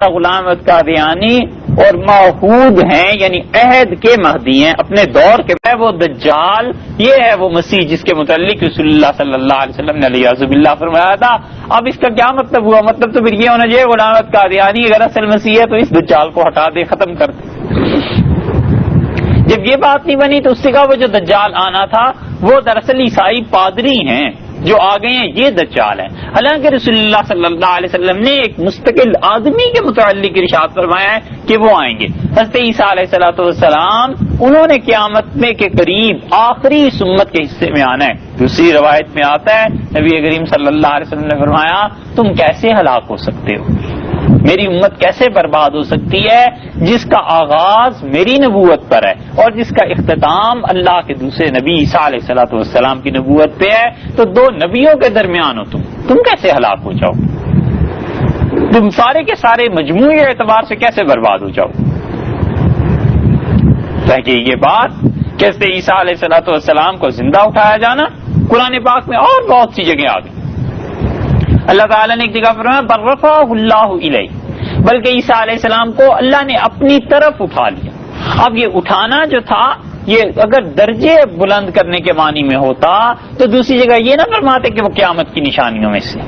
غلام احمد قادیانی اور موعود ہیں، یعنی عہد کے مہدی ہیں اپنے دور کے، وہ دجال، یہ ہے وہ مسیح جس کے متعلق رسول اللہ صلی اللہ علیہ وسلم نے علیہ باللہ فرمایا تھا۔ اب اس کا کیا مطلب ہوا؟ مطلب تو پھر یہ ہونا چاہیے غلام احمد قادیانی اگر اصل مسیح ہے تو اس دجال کو ہٹا دے، ختم کر دے۔ جب یہ بات نہیں بنی تو اس سے کہا وہ جو دجال آنا تھا وہ دراصل عیسائی پادری ہیں جو آ گئے ہیں، یہ دجال ہے۔ حالانکہ رسول اللہ صلی اللہ علیہ وسلم نے ایک مستقل آدمی کے متعلق ارشاد فرمایا ہے کہ وہ آئیں گے۔ حضرت عیسیٰ علیہ السلام انہوں نے قیامت میں کے قریب آخری اس امت کے حصے میں آنا ہے۔ دوسری روایت میں آتا ہے نبی کریم صلی اللہ علیہ وسلم نے فرمایا تم کیسے ہلاک ہو سکتے ہو، میری امت کیسے برباد ہو سکتی ہے جس کا آغاز میری نبوت پر ہے اور جس کا اختتام اللہ کے دوسرے نبی عیسیٰ علیہ السلام کی نبوت پہ ہے، تو دو نبیوں کے درمیان ہو تم کیسے ہلاک ہو جاؤ، تم سارے کے سارے مجموعی اعتبار سے کیسے برباد ہو جاؤ۔ کہ یہ بات کیسے عیسیٰ علیہ السلام کو زندہ اٹھایا جانا قرآن پاک میں اور بہت سی جگہ آ گئی۔ اللہ تعالیٰ نے ایک جگہ فرمایا برفعہ اللہ الیہ، بلکہ عیسیٰ علیہ السلام کو اللہ نے اپنی طرف اٹھا لیا۔ اب یہ اٹھانا جو تھا یہ اگر درجے بلند کرنے کے معنی میں ہوتا تو دوسری جگہ یہ نہ فرماتے کہ وہ قیامت کی نشانیوں میں سے۔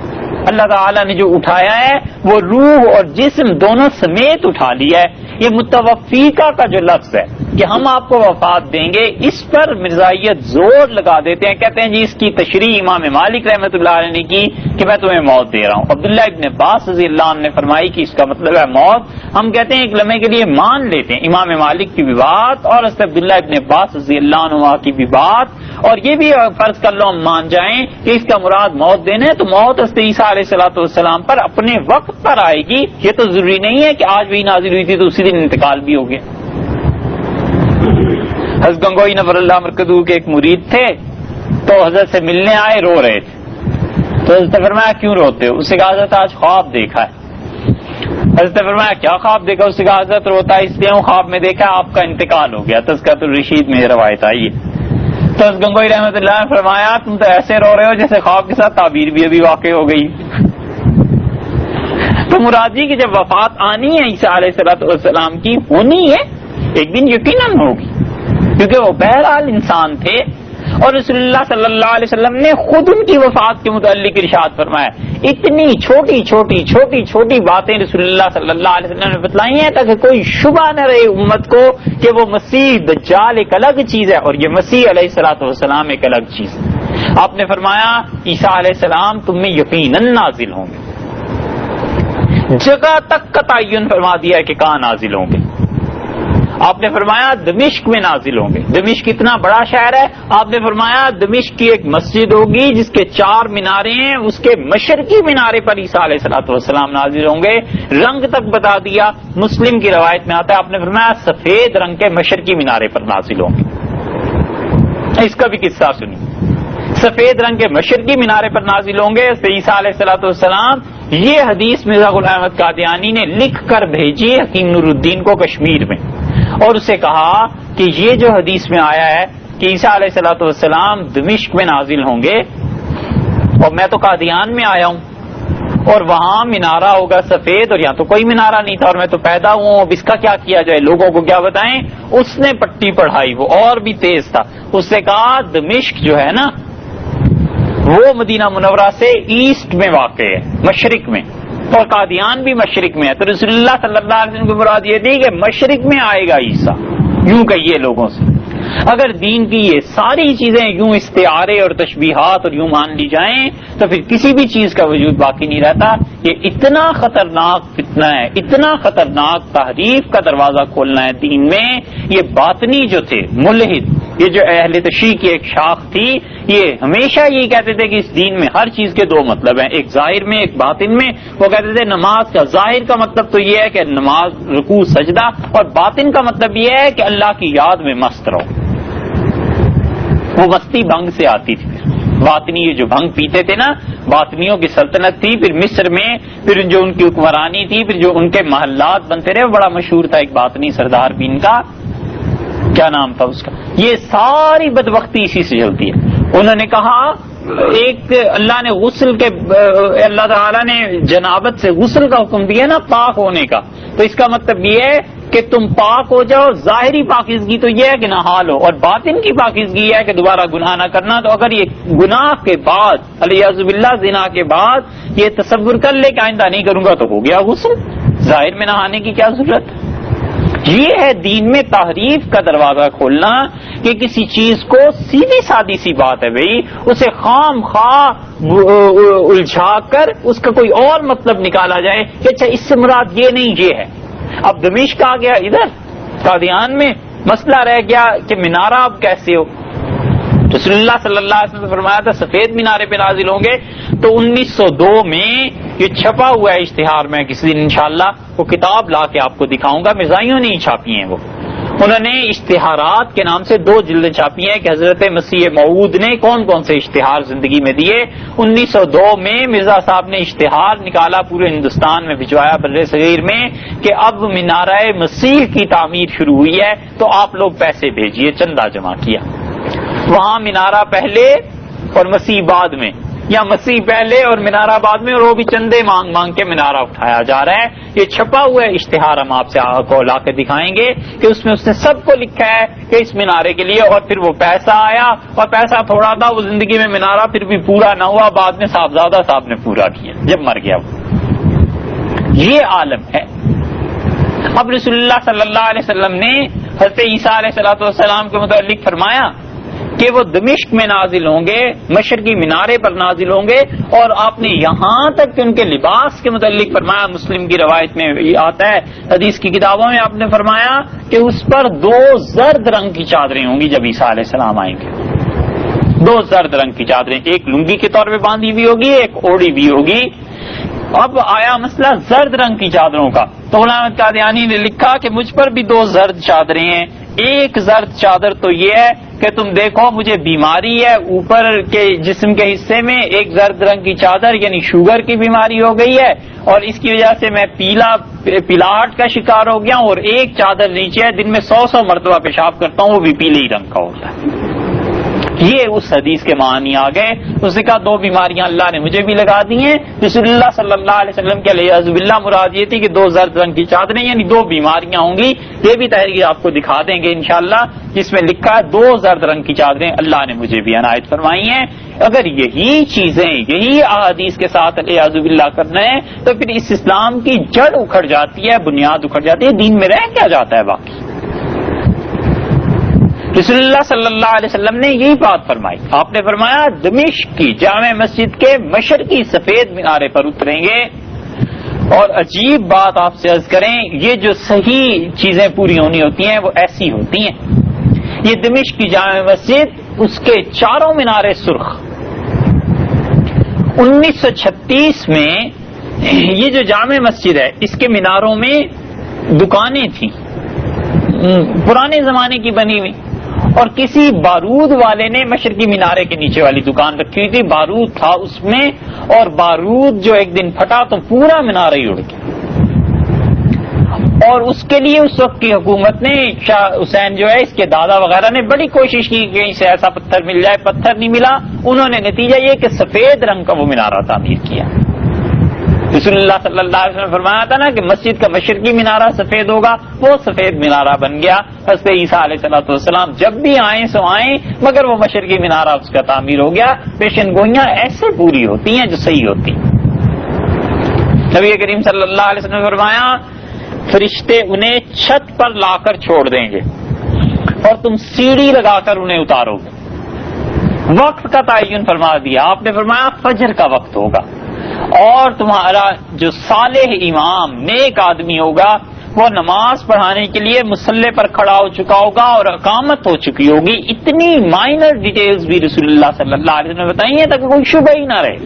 اللہ تعالیٰ نے جو اٹھایا ہے وہ روح اور جسم دونوں سمیت اٹھا لیا ہے۔ یہ متوفیقہ کا جو لفظ ہے کہ ہم آپ کو وفات دیں گے، اس پر مرزائیت زور لگا دیتے ہیں، کہتے ہیں جی اس کی تشریح امام مالک رحمۃ اللہ علیہ نے کی کہ میں تمہیں موت دے رہا ہوں۔ عبداللہ ابن عباس رضی اللہ عنہ نے فرمائی کہ اس کا مطلب ہے موت۔ ہم کہتے ہیں ایک لمحے کے لیے مان لیتے ہیں امام مالک کی بھی بات اور حضرت عبداللہ ابن عباس رضی اللہ عنہ کی بھی بات، اور یہ بھی فرض کر لو ہم مان جائیں کہ اس کا مراد موت دینا ہے، تو موت حضرت عیسیٰ علیہ السلام پر اپنے وقت پر آئے گی۔ یہ تو ضروری نہیں ہے کہ آج بھی نازل ہوئی تھی تو اسی دن انتقال بھی ہو گیا۔ حضرت گنگوئی نور اللہ مرکزو کے ایک مرید تھے تو حضرت سے ملنے آئے، رو رہے تھے، تو حضرت نے فرمایا کیوں روتے ہو؟ اس سے کہا حضرت آج خواب دیکھا ہے۔ حضرت نے فرمایا کیا خواب دیکھا؟ اس سے کہا حضرت روتا ہے اس لیے ہوں خواب میں دیکھا آپ کا انتقال ہو گیا۔ تذکرۃ الرشید میں روایت آئی ہے۔ تو حضرت گنگوئی رحمۃ اللہ نے فرمایا تم تو ایسے رو رہے ہو جیسے خواب کے ساتھ تعبیر بھی ابھی واقع ہو گئی۔ تو مرادی کی جب وفات آنی ہے عیسیٰ علیہ السلام کی ہونی ہے، ایک دن یقیناً ہوگی، کیونکہ وہ بہرحال انسان تھے، اور رسول اللہ صلی اللہ علیہ وسلم نے خود ان کی وفات کے متعلق ارشاد فرمایا۔ اتنی چھوٹی چھوٹی چھوٹی چھوٹی باتیں رسول اللہ صلی اللہ علیہ وسلم نے بتلائی ہیں تاکہ کوئی شبہ نہ رہے امت کو کہ وہ مسیح دجال ایک الگ چیز ہے اور یہ مسیح علیہ السلام ایک الگ چیز ہے۔ آپ نے فرمایا عیسیٰ علیہ السلام تم میں یقیناً نازل ہوں گے، جگہ تک کا تعین فرما دیا ہے کہ کہاں نازل ہوں گے۔ آپ نے فرمایا دمشق میں نازل ہوں گے۔ دمشق کتنا بڑا شہر ہے؟ آپ نے فرمایا دمشق کی ایک مسجد ہوگی جس کے 4 مینارے ہیں، اس کے مشرقی مینارے پر عیسیٰ علیہ السلام نازل ہوں گے۔ رنگ تک بتا دیا، مسلم کی روایت میں آتا ہے آپ نے فرمایا سفید رنگ کے مشرقی مینارے پر نازل ہوں گے۔ اس کا بھی قصہ سنیے، سفید رنگ کے مشرقی مینارے پر نازل ہوں گے عیسیٰ علیہ السلام۔ یہ حدیث مرزا غلام احمد قادیانی نے لکھ کر بھیجی حکیم نور الدین کو کشمیر میں، اور اسے کہا کہ یہ جو حدیث میں آیا ہے کہ عیسیٰ علیہ السلام دمشق میں نازل ہوں گے، اور میں تو قادیان میں آیا ہوں اور وہاں مینارہ ہوگا سفید، اور یہاں تو کوئی مینارہ نہیں تھا اور میں تو پیدا ہوں، اب اس کا کیا کیا جائے، لوگوں کو کیا بتائیں؟ اس نے پٹی پڑھائی، وہ اور بھی تیز تھا۔ اس سے کہا دمشق جو ہے نا وہ مدینہ منورہ سے ایسٹ میں واقع ہے، مشرق میں، اور قادیان بھی مشرق میں ہے۔ تو رسول اللہ صلی اللہ علیہ وسلم کی مراد یہ تھی کہ مشرق میں آئے گا عیسیٰ، یوں کہیے لوگوں سے۔ اگر دین کی یہ ساری چیزیں یوں استعارے اور تشبیہات اور یوں مان لی جائیں تو پھر کسی بھی چیز کا وجود باقی نہیں رہتا۔ یہ اتنا خطرناک فتنہ ہے، اتنا خطرناک تحریف کا دروازہ کھولنا ہے دین میں۔ یہ باطنی جو تھے ملحد، یہ جو اہل تشیع کی ایک شاخ تھی، یہ ہمیشہ یہی کہتے تھے کہ اس دین میں ہر چیز کے 2 مطلب ہیں، ایک ظاہر میں ایک باطن میں۔ وہ کہتے تھے نماز کا ظاہر کا مطلب تو یہ ہے کہ نماز رکوع سجدہ، اور باطن کا مطلب یہ ہے کہ اللہ کی یاد میں مست رہو۔ وہ مستی بھنگ سے آتی تھی۔ باطنی یہ جو بھنگ پیتے تھے نا، باطنیوں کی سلطنت تھی، پھر مصر میں، پھر جو ان کی حکمرانی تھی، پھر جو ان کے محلات بنتے رہے، وہ بڑا مشہور تھا ایک باطنی سردار بھی ان کا، کیا نام تھا اس کا۔ یہ ساری بدبختی اسی سے چلتی ہے۔ انہوں نے کہا ایک اللہ نے غسل کے اللہ تعالیٰ نے جنابت سے غسل کا حکم دیا نا پاک ہونے کا، تو اس کا مطلب یہ ہے کہ تم پاک ہو جاؤ. ظاہری پاکیزگی تو یہ ہے کہ نہا لو، اور باطن کی پاکیزگی یہ ہے کہ دوبارہ گناہ نہ کرنا. تو اگر یہ گناہ کے بعد علیہ باللہ زنا کے بعد یہ تصور کر لے کہ آئندہ نہیں کروں گا تو ہو گیا غسل، ظاہر میں نہانے کی کیا ضرورت. یہ ہے دین میں تحریف کا دروازہ کھولنا کہ کسی چیز کو سیدھی سادی سی بات ہے بھائی اسے خام خواہ الجھا کر اس کا کوئی اور مطلب نکالا جائے کہ اچھا اس سے مراد یہ نہیں یہ ہے. اب دمشق آ گیا ادھر قادیان میں مسئلہ رہ گیا کہ مینارہ اب کیسے ہو. رسول اللہ صلی اللہ علیہ وسلم نے فرمایا تھا سفید مینارے پہ نازل ہوں گے. تو 1902 میں یہ چھپا ہوا ہے اشتہار، میں کسی دن انشاءاللہ وہ کتاب لا کے آپ کو دکھاؤں گا، مرزائیوں نے ہی چھاپی ہیں. وہ انہوں نے اشتہارات کے نام سے 2 جلدیں چھاپی ہیں کہ حضرت مسیح موعود نے کون کون سے اشتہار زندگی میں دیے. 1902 میں مرزا صاحب نے اشتہار نکالا، پورے ہندوستان میں بھجوایا بر صغیر میں کہ اب مینارہ مسیح کی تعمیر شروع ہوئی ہے تو آپ لوگ پیسے بھیجیے. چندہ جمع کیا. وہاں مینارہ پہلے اور مسیح بعد میں، یا مسیح پہلے اور مینارہ بعد میں، اور وہ بھی چندے مانگ مانگ کے مینارہ اٹھایا جا رہا ہے. یہ چھپا ہوا ہے اشتہار، ہم آپ سے کو لا کے دکھائیں گے کہ اس میں اس نے سب کو لکھا ہے کہ اس مینارے کے لیے. اور پھر وہ پیسہ آیا اور پیسہ تھوڑا تھا، وہ زندگی میں مینارہ پھر بھی پورا نہ ہوا، بعد میں صاحبزادہ صاحب نے پورا کیا جب مر گیا وہ. یہ عالم ہے. اب رسول اللہ صلی اللہ علیہ وسلم نے حضرت عیسیٰ علیہ السلام کے متعلق فرمایا کہ وہ دمشق میں نازل ہوں گے، مشرقی مینارے پر نازل ہوں گے. اور آپ نے یہاں تک کہ ان کے لباس کے متعلق فرمایا، مسلم کی روایت میں آتا ہے، حدیث کی کتابوں میں آپ نے فرمایا کہ اس پر 2 زرد رنگ کی چادریں ہوں گی جب عیسیٰ علیہ السلام آئیں گے. 2 زرد رنگ کی چادریں، ایک لنگی کے طور پہ باندھی ہوئی ہوگی، ایک اوڑی بھی ہوگی. اب آیا مسئلہ زرد رنگ کی چادروں کا، تو غلام احمد قادیانی نے لکھا کہ مجھ پر بھی 2 زرد چادریں ہیں. ایک زرد چادر تو یہ ہے کہ تم دیکھو مجھے بیماری ہے اوپر کے جسم کے حصے میں، ایک زرد رنگ کی چادر یعنی شوگر کی بیماری ہو گئی ہے اور اس کی وجہ سے میں پیلاٹ کا شکار ہو گیا ہوں. اور ایک چادر نیچے ہے، دن میں 100 مرتبہ پیشاب کرتا ہوں، وہ بھی پیلے ہی رنگ کا ہوتا ہے. یہ اس حدیث کے معنی آ گئے. اس نے کہا 2 بیماریاں اللہ نے مجھے بھی لگا دی ہیں. رسول اللہ صلی اللہ علیہ وسلم کے علیہ باللہ مراد یہ تھی کہ 2 زرد رنگ کی چادریں یعنی 2 بیماریاں ہوں گی. یہ بھی تحریر آپ کو دکھا دیں گے انشاءاللہ، جس میں لکھا ہے 2 زرد رنگ کی چادریں اللہ نے مجھے بھی عنایت فرمائی ہیں. اگر یہی چیزیں یہی احادیث کے ساتھ علیہ باللہ کرنا ہے تو پھر اس اسلام کی جڑ اکھڑ جاتی ہے، بنیاد اکھڑ جاتی ہے، دین میں رہ کیا جاتا ہے باقی. رسول اللہ صلی اللہ علیہ وسلم نے یہی بات فرمائی. آپ نے فرمایا دمشق کی جامع مسجد کے مشرقی سفید مینارے پر اتریں گے. اور عجیب بات آپ سے عرض کریں، یہ جو صحیح چیزیں پوری ہونی ہوتی ہیں وہ ایسی ہوتی ہیں. یہ دمشق کی جامع مسجد، اس کے چاروں مینارے سرخ. 1936 میں یہ جو جامع مسجد ہے اس کے میناروں میں دکانیں تھیں پرانے زمانے کی بنی ہوئی، اور کسی بارود والے نے مشرقی مینارے کے نیچے والی دکان رکھی ہوئی تھی. بارود تھا اس میں، اور بارود جو ایک دن پھٹا تو پورا مینارہ ہی اڑ گیا. اور اس کے لیے اس وقت کی حکومت نے، شاہ حسین جو ہے اس کے دادا وغیرہ نے بڑی کوشش کی کہ کہیں سے ایسا پتھر مل جائے. پتھر نہیں ملا. انہوں نے نتیجہ یہ کہ سفید رنگ کا وہ مینارہ تعمیر کیا. رسول اللہ صلی اللہ علیہ وسلم نے فرمایا تھا نا کہ مسجد کا مشرقی مینارہ سفید ہوگا، وہ سفید مینارہ بن گیا. حضرت عیسیٰ علیہ السلام جب بھی آئیں سو آئیں، مگر وہ مشرقی مینارہ اس کا تعمیر ہو گیا. پیشن گوئیاں ایسے پوری ہوتی ہیں جو صحیح ہوتی. نبی کریم صلی اللہ علیہ وسلم نے فرمایا فرشتے انہیں چھت پر لا کر چھوڑ دیں گے اور تم سیڑھی لگا کر انہیں اتارو گے. وقت کا تعین فرما دیا. آپ نے فرمایا فجر کا وقت ہوگا، اور تمہارا جو صالح امام نیک آدمی ہوگا وہ نماز پڑھانے کے لیے مصلی پر کھڑا ہو چکا ہوگا اور اقامت ہو چکی ہوگی. اتنی مائنر ڈیٹیلز بھی رسول اللہ صلی اللہ علیہ وسلم نے بتائی ہیں تاکہ کوئی شبہ ہی نہ رہے.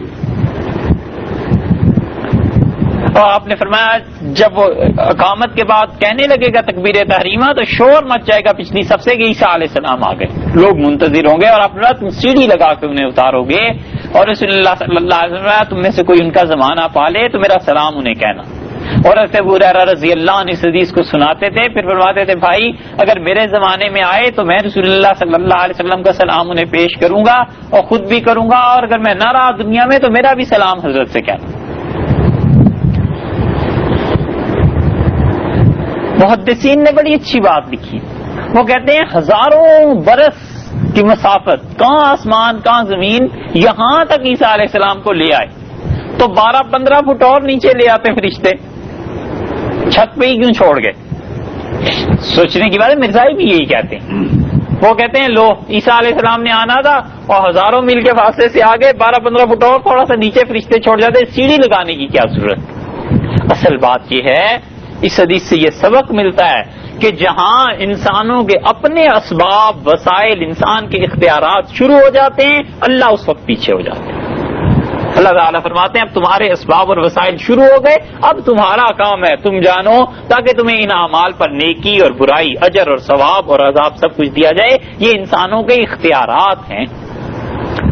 اور آپ نے فرمایا جب وہ اقامت کے بعد کہنے لگے گا تکبیر تحریمہ تو شور مچ جائے گا پچھلی سب سے کہ عیسیٰ علیہ السلام آ گئے. لوگ منتظر ہوں گے اور آپ تم سیڑھی لگا کے انہیں اتارو گے. اور رسول اللہ صلی اللہ علیہ وسلم تم میں سے کوئی ان کا زمانہ پالے تو میرا سلام انہیں کہنا. اور حضرت ابو ہریرہ رضی اللہ عنہ اس حدیث کو سناتے تھے، پھر فرماتے تھے بھائی اگر میرے زمانے میں آئے تو میں رسول اللہ صلی اللہ علیہ وسلم کا سلام انہیں پیش کروں گا اور خود بھی کروں گا، اور اگر میں نہ رہا دنیا میں تو میرا بھی سلام حضرت سے کہنا۔ محدثین نے بڑی اچھی بات لکھی، وہ کہتے ہیں ہزاروں برس کی مسافت، کہاں آسمان کہاں زمین، یہاں تک عیسیٰ علیہ السلام کو لے آئے تو 12-15 فٹ اور نیچے لے آتے فرشتے، چھت پہ ہی کیوں چھوڑ گئے؟ سوچنے کی بات ہے، مرزائی بھی یہی کہتے ہیں، وہ کہتے ہیں لو عیسیٰ علیہ السلام نے آنا تھا اور ہزاروں میل کے فاصلے سے آگے 12-15 فٹ اور تھوڑا سا نیچے فرشتے چھوڑ جاتے، سیڑھی لگانے کی کیا ضرورت؟ اصل بات یہ ہے، اس حدیث سے یہ سبق ملتا ہے کہ جہاں انسانوں کے اپنے اسباب وسائل انسان کے اختیارات شروع ہو جاتے ہیں، اللہ اس وقت پیچھے ہو جاتے ہیں۔ اللہ تعالیٰ فرماتے ہیں اب تمہارے اسباب اور وسائل شروع ہو گئے، اب تمہارا کام ہے تم جانو تاکہ تمہیں ان اعمال پر نیکی اور برائی، اجر اور ثواب اور عذاب سب کچھ دیا جائے۔ یہ انسانوں کے اختیارات ہیں۔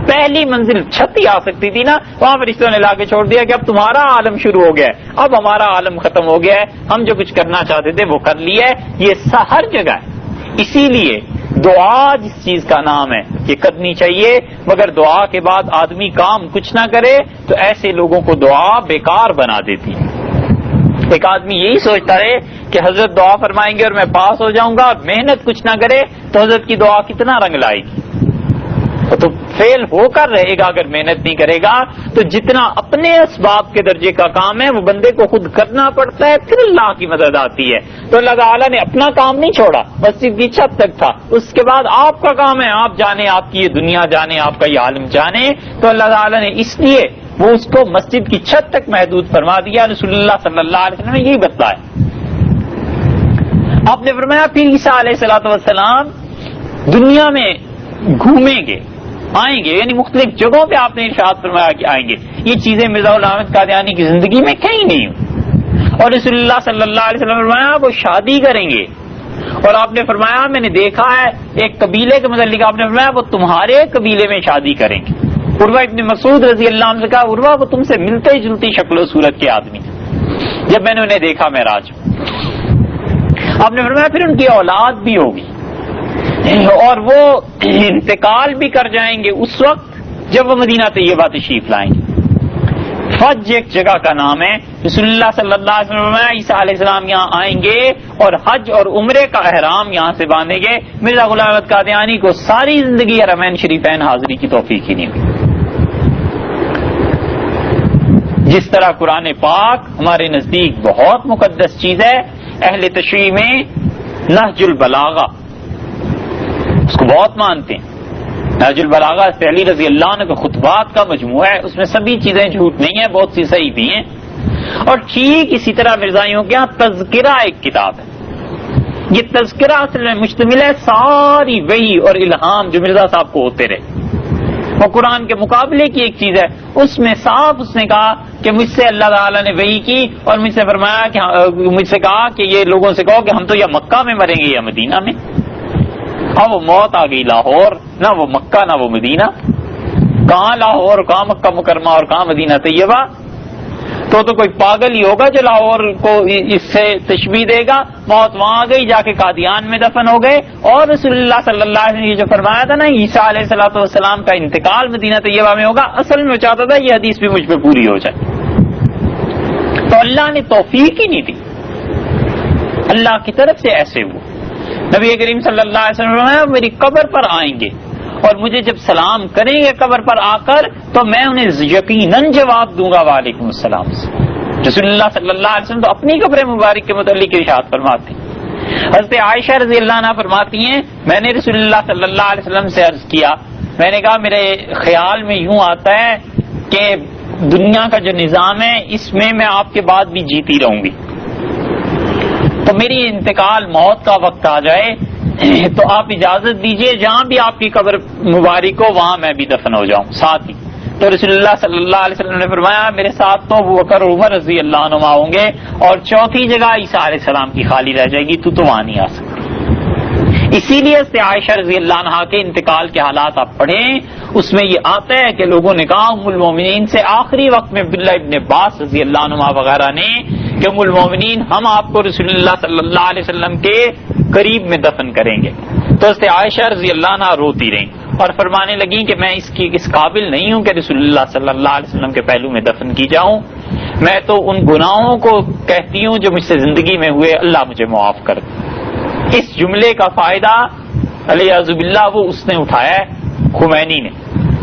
پہلی منزل چھت ہی آ سکتی تھی نا، وہاں فرشتوں نے لا کے چھوڑ دیا کہ اب تمہارا عالم شروع ہو گیا ہے، اب ہمارا عالم ختم ہو گیا ہے، ہم جو کچھ کرنا چاہتے تھے وہ کر لیا ہے۔ یہ ہر جگہ ہے، اسی لیے دعا جس چیز کا نام ہے یہ کرنی چاہیے، مگر دعا کے بعد آدمی کام کچھ نہ کرے تو ایسے لوگوں کو دعا بیکار بنا دیتی ہے۔ ایک آدمی یہی سوچتا رہے کہ حضرت دعا فرمائیں گے اور میں پاس ہو جاؤں گا، محنت کچھ نہ کرے تو حضرت کی دعا کتنا رنگ لائے گی؟ تو فیل ہو کر رہے گا اگر محنت نہیں کرے گا۔ تو جتنا اپنے اسباب کے درجے کا کام ہے وہ بندے کو خود کرنا پڑتا ہے، پھر اللہ کی مدد آتی ہے۔ تو اللہ تعالیٰ نے اپنا کام نہیں چھوڑا، مسجد کی چھت تک تھا، اس کے بعد آپ کا کام ہے، آپ جانے، آپ کی یہ دنیا جانے، آپ کا یہ عالم جانے۔ تو اللہ تعالیٰ نے اس لیے وہ اس کو مسجد کی چھت تک محدود فرما دیا۔ رسول اللہ صلی اللہ علیہ وسلم نے یہی بتلایا۔ آپ نے فرمایا پھر عیسیٰ علیہ السلام دنیا میں گھومیں گے، آئیں گے، یعنی مختلف جگہوں پہ آپ نے ارشاد فرمایا کہ آئیں گے۔ یہ چیزیں مرزا غلام احمد قادیانی کی زندگی میں کہیں نہیں ہوئی، اور رسول اللہ صلی اللہ علیہ وسلم نے فرمایا وہ شادی کریں گے، اور آپ نے فرمایا میں نے دیکھا ہے ایک قبیلے کے متعلق آپ نے فرمایا وہ تمہارے قبیلے میں شادی کریں گے۔ عروہ ابن مسعود رضی اللہ عنہ سے کہا عروہ وہ تم سے ملتے جلتی شکل و صورت کے آدمی جب میں نے انہیں دیکھا معراج میں۔ آپ نے فرمایا پھر ان کی اولاد بھی ہوگی اور وہ انتقال بھی کر جائیں گے اس وقت جب وہ مدینہ طیبہ تشریف لائیں گے۔ فج ایک جگہ کا نام ہے، رسول اللہ صلی اللہ علیہ وسلم عیسیٰ علیہ السلام یہاں آئیں گے اور حج اور عمرے کا احرام یہاں سے باندھیں گے۔ مرزا غلام احمد قادیانی کو ساری زندگی حرمین شریفین حاضری کی توفیق ہی نہیں ہوئی۔ جس طرح قرآن پاک ہمارے نزدیک بہت مقدس چیز ہے، اہل تشریع میں نہج البلاغہ اس کو بہت مانتے ہیں۔ نہج البلاغہ علی رضی اللہ عنہ کے خطبات کا مجموعہ ہے، اس میں سبھی چیزیں جھوٹ نہیں ہیں، بہت سی صحیح بھی ہیں۔ اور ٹھیک اسی طرح مرزائیوں کے یہاں تذکرہ ایک کتاب ہے، یہ تذکرہ اصل میں مشتمل ہے ساری وحی اور الہام جو مرزا صاحب کو ہوتے رہے، وہ قرآن کے مقابلے کی ایک چیز ہے۔ اس میں صاف اس نے کہا کہ مجھ سے اللہ تعالیٰ نے وحی کی اور مجھ سے فرمایا کہ مجھ سے کہا کہ یہ لوگوں سے کہو کہ ہم تو یا مکہ میں مریں گے یا مدینہ میں۔ اب وہ موت آ گئی لاہور، نہ وہ مکہ نہ وہ مدینہ، کہاں لاہور کہاں مکہ مکرمہ اور کہاں مدینہ طیبہ؟ تو کوئی پاگل ہی ہوگا جو لاہور کو اس سے تشبیہ دے گا۔ موت وہاں آ گئی، جا کے قادیان میں دفن ہو گئے، اور رسول اللہ صلی اللہ علیہ وسلم نے جو فرمایا تھا نا عیسیٰ علیہ السلام کا انتقال مدینہ طیبہ میں ہوگا، اصل میں وہ چاہتا تھا یہ حدیث بھی مجھ پہ پوری ہو جائے، تو اللہ نے توفیق ہی نہیں دی، اللہ کی طرف سے ایسے ہوا۔ نبی کریم صلی اللہ علیہ وسلم نے میری قبر پر آئیں گے اور مجھے جب سلام کریں گے قبر پر آ کر تو میں انہیں یقیناً جواب دوں گا وعلیکم السلام سے۔ رسول اللہ صلی اللہ علیہ وسلم تو اپنی قبر مبارک کے متعلق ارشاد فرماتے ہیں۔ حضرت عائشہ رضی اللہ عنہ فرماتی ہیں میں نے رسول اللہ صلی اللہ علیہ وسلم سے عرض کیا، میں نے کہا میرے خیال میں یوں آتا ہے کہ دنیا کا جو نظام ہے اس میں میں آپ کے بعد بھی جیتی رہوں گی، تو میری انتقال موت کا وقت آ جائے تو آپ اجازت دیجئے جہاں بھی آپ کی قبر مبارک ہو وہاں میں بھی دفن ہو جاؤں ساتھ ہی۔ تو رسول اللہ صلی اللہ علیہ وسلم نے فرمایا میرے ساتھ تو ابو بکر اور عمر رضی اللہ عنہما ہوں گے، اور چوتھی جگہ عیسیٰ علیہ السلام کی خالی رہ جائے گی، تو وہاں نہیں آ سکتی۔ اسی لیے عائشہ رضی اللہ عنہا کے انتقال کے حالات آپ پڑھیں، اس میں یہ آتا ہے کہ لوگوں نے کہا ام المومنین سے آخری وقت میں عبداللہ ابن عباس رضی اللہ عنہما وغیرہ نے کہ ام المومنین ہم آپ کو رسول اللہ صلی اللہ علیہ وسلم کے قریب میں دفن کریں گے. تو حضرت عائشہ رضی اللہ عنہا روتی رہیں اور فرمانے لگیں کہ میں اس قابل نہیں ہوں کہ رسول اللہ صلی اللہ علیہ وسلم کے پہلو میں دفن کی جاؤں. میں تو ان گناہوں کو کہتی ہوں جو مجھ سے زندگی میں ہوئے، اللہ مجھے معاف کر دے. اس جملے کا فائدہ علیہ باللہ وہ اس نے اٹھایا ہے، خمینی نے.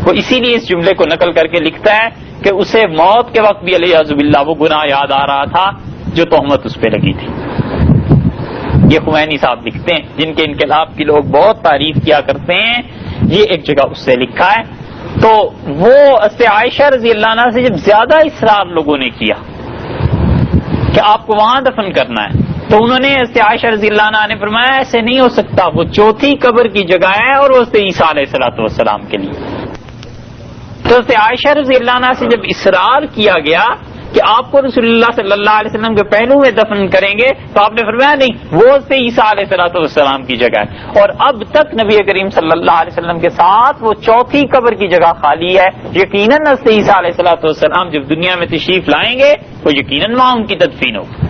وہ اسی لیے اس جملے کو نقل کر کے لکھتا ہے کہ اسے موت کے وقت بھی علیہ باللہ وہ گناہ یاد آ رہا تھا جو تہمت اس پہ لگی تھی. یہ خمینی صاحب لکھتے ہیں، جن کے انقلاب کی لوگ بہت تعریف کیا کرتے ہیں. یہ ایک جگہ اس سے لکھا ہے. تو وہ حضرت عائشہ رضی اللہ عنہا سے جب زیادہ اصرار لوگوں نے کیا کہ آپ کو وہاں دفن کرنا ہے، تو انہوں نے حضرت عائشہ رضی اللہ عنہا نے فرمایا ایسے نہیں ہو سکتا، وہ چوتھی قبر کی جگہ ہے اور وہ حضرت عیسیٰ علیہ الصلوۃ والسلام کے لیے. تو حضرت عائشہ رضی اللہ عنہا سے جب اصرار کیا گیا کہ آپ کو رسول اللہ صلی اللہ علیہ وسلم کے پہلو میں دفن کریں گے، تو آپ نے فرمایا نہیں، وہ حضرت عیسیٰ علیہ الصلوۃ والسلام کی جگہ ہے. اور اب تک نبی کریم صلی اللہ علیہ وسلم کے ساتھ وہ چوتھی قبر کی جگہ خالی ہے. یقیناً حضرت عیسیٰ علیہ الصلوۃ والسلام جب دنیا میں تشریف لائیں گے تو یقیناً وہاں ان کی تدفین ہوگی.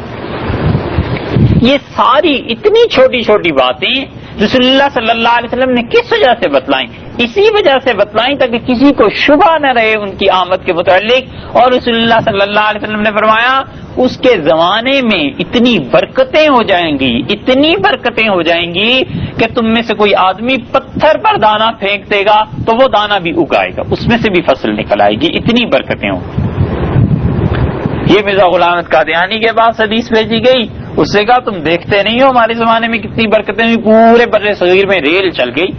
یہ ساری اتنی چھوٹی چھوٹی باتیں رسول اللہ صلی اللہ علیہ وسلم نے کس وجہ سے بتلائیں؟ اسی وجہ سے بتلائیں تاکہ کسی کو شبہ نہ رہے ان کی آمد کے متعلق. اور رسول اللہ صلی اللہ علیہ وسلم نے فرمایا اس کے زمانے میں اتنی برکتیں ہو جائیں گی، اتنی برکتیں ہو جائیں گی کہ تم میں سے کوئی آدمی پتھر پر دانہ پھینک دے گا تو وہ دانہ بھی اگائے گا، اس میں سے بھی فصل نکل آئے گی، اتنی برکتیں ہوں. یہ مرزا غلام احمد قادیانی کے پاس حدیث بھیجی گئی. اس سے کہا تم دیکھتے نہیں ہو ہمارے زمانے میں کتنی برکتیں ہوئی، پورے بر صغیر میں ریل چل گئی.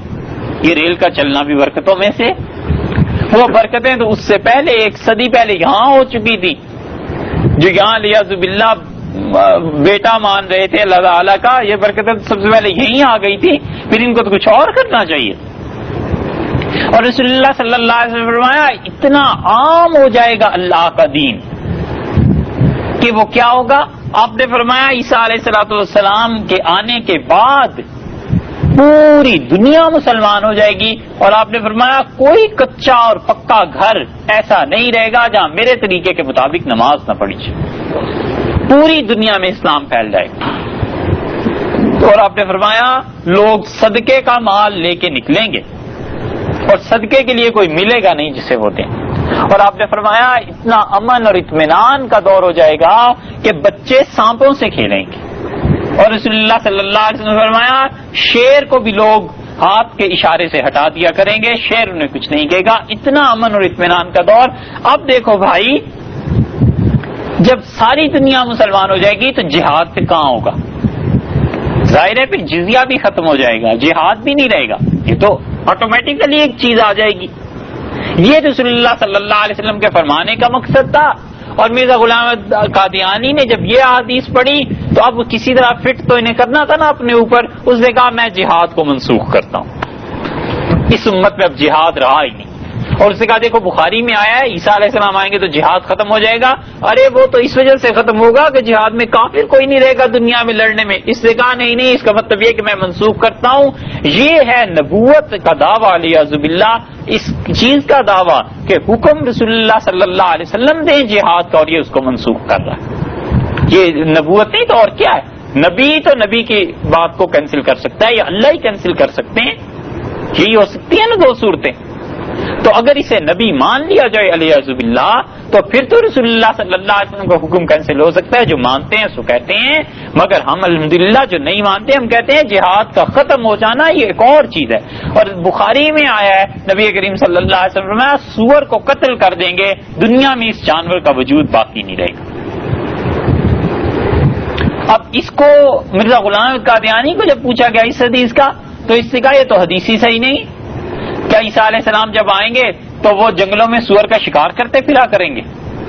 یہ ریل کا چلنا بھی برکتوں میں سے. وہ برکتیں تو اس سے پہلے 1 صدی پہلے یہاں ہو چکی تھی. جو یہاں علیہ باللہ بیٹا مان رہے تھے اللہ تعالیٰ کا، یہ برکتیں سب سے پہلے یہیں آ گئی تھی. پھر ان کو تو کچھ اور کرنا چاہیے. اور رسول اللہ صلی اللہ علیہ وسلم نے فرمایا اتنا عام ہو جائے گا اللہ کا دین کہ وہ کیا ہوگا. آپ نے فرمایا عیسیٰ علیہ الصلوۃ والسلام کے آنے کے بعد پوری دنیا مسلمان ہو جائے گی. اور آپ نے فرمایا کوئی کچا اور پکا گھر ایسا نہیں رہے گا جہاں میرے طریقے کے مطابق نماز نہ پڑھی جائے. پوری دنیا میں اسلام پھیل جائے گا. اور آپ نے فرمایا لوگ صدقے کا مال لے کے نکلیں گے اور صدقے کے لیے کوئی ملے گا نہیں جسے وہ دیں. اور آپ نے فرمایا اتنا امن اور اطمینان کا دور ہو جائے گا کہ بچے سانپوں سے کھیلیں گے. اور رسول اللہ صلی اللہ علیہ وسلم نے فرمایا شیر کو بھی لوگ ہاتھ کے اشارے سے ہٹا دیا کریں گے، شیر انہیں کچھ نہیں کہے گا. اتنا امن اور اطمینان کا دور. اب دیکھو بھائی، جب ساری دنیا مسلمان ہو جائے گی تو جہاد پھر کہاں ہوگا؟ ظاہر ہے پھر جزیہ بھی ختم ہو جائے گا، جہاد بھی نہیں رہے گا. یہ تو آٹومیٹیکلی ایک چیز آ جائے گی. یہ رسول اللہ صلی اللہ علیہ وسلم کے فرمانے کا مقصد تھا. اور مرزا غلام احمد قادیانی نے جب یہ حدیث پڑھی تو اب کسی طرح فٹ تو انہیں کرنا تھا نا اپنے اوپر. اس نے کہا میں جہاد کو منسوخ کرتا ہوں، اس امت میں اب جہاد رہا ہی نہیں. اور اس نے کہا دیکھو بخاری میں آیا ہے عیسیٰ علیہ السلام آئیں گے تو جہاد ختم ہو جائے گا. ارے وہ تو اس وجہ سے ختم ہوگا کہ جہاد میں کافر کوئی نہیں رہے گا دنیا میں لڑنے میں. اس نے کہا نہیں، اس کا مطلب یہ کہ میں منسوخ کرتا ہوں. یہ ہے نبوت کا دعویٰ علیہ باللہ، اس چیز کا دعویٰ کہ حکم رسول اللہ صلی اللہ علیہ وسلم دیں جہاد کا اور یہ اس کو منسوخ کر رہا ہے. یہ نبوت نہیں تو اور کیا ہے؟ نبی تو نبی کی بات کو کینسل کر سکتا ہے یا اللہ ہی کینسل کر سکتے ہیں. یہی ہو سکتی ہے نا 2 صورتیں. تو اگر اسے نبی مان لیا جائے علیہ باللہ تو پھر تو رسول اللہ صلی اللہ علیہ وسلم کا حکم کینسل ہو سکتا ہے. جو مانتے ہیں سو کہتے ہیں، مگر ہم الحمدللہ جو نہیں مانتے ہم کہتے ہیں جہاد کا ختم ہو جانا یہ ایک اور چیز ہے. اور بخاری میں آیا ہے نبی کریم صلی اللہ علیہ وسلم نے سور کو قتل کر دیں گے، دنیا میں اس جانور کا وجود باقی نہیں رہے گا. اب اس کو مرزا غلام قادیانی کو جب پوچھا گیا اس حدیث کا تو اس نے کہا یہ تو حدیث ہی صحیح نہیں. کیا عیسیٰ علیہ السلام جب آئیں گے تو وہ جنگلوں میں سور کا شکار کرتے پھرا کریں گے؟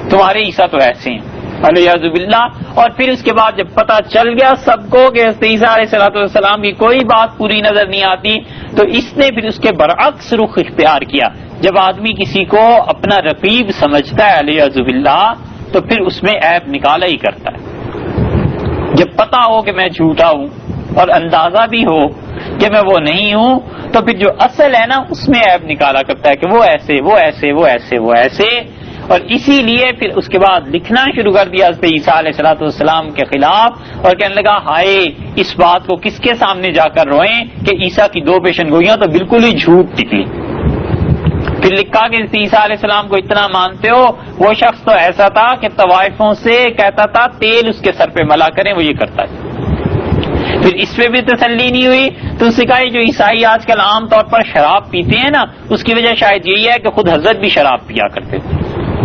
تمہارے عیسیٰ تو ایسے ہیں علیہ باللہ. اور پھر اس کے بعد جب پتہ چل گیا سب کو کہ عیسیٰ علیہ السلام کی کوئی بات پوری نظر نہیں آتی تو اس نے پھر اس کے برعکس رخ اختیار کیا. جب آدمی کسی کو اپنا رقیب سمجھتا ہے علیہ باللہ تو پھر اس میں عیب نکالا ہی کرتا ہے. جب پتہ ہو کہ میں جھوٹا ہوں اور اندازہ بھی ہو کہ میں وہ نہیں ہوں تو پھر جو اصل ہے نا اس میں عیب نکالا کرتا ہے کہ وہ ایسے وہ ایسے وہ ایسے وہ ایسے. اور اسی لیے پھر اس کے بعد لکھنا شروع کر دیا حضرت عیسیٰ علیہ السلام کے خلاف، اور کہنے لگا ہائے اس بات کو کس کے سامنے جا کر روئیں کہ عیسیٰ کی 2 پیشن گوئیاں تو بالکل ہی جھوٹ نکلی۔ پھر لکھا کہ عیسیٰ علیہ السلام کو اتنا مانتے ہو، وہ شخص تو ایسا تھا کہ طوائفوں سے کہتا تھا تیل اس کے سر پہ ملا کریں، وہ یہ کرتا ہے۔ پھر اس پہ بھی تسلی نہیں ہوئی تو اس نے کہا جو عیسائی آج کل عام طور پر شراب پیتے ہیں نا، اس کی وجہ شاید یہی ہے کہ خود حضرت بھی شراب پیا کرتے تھے،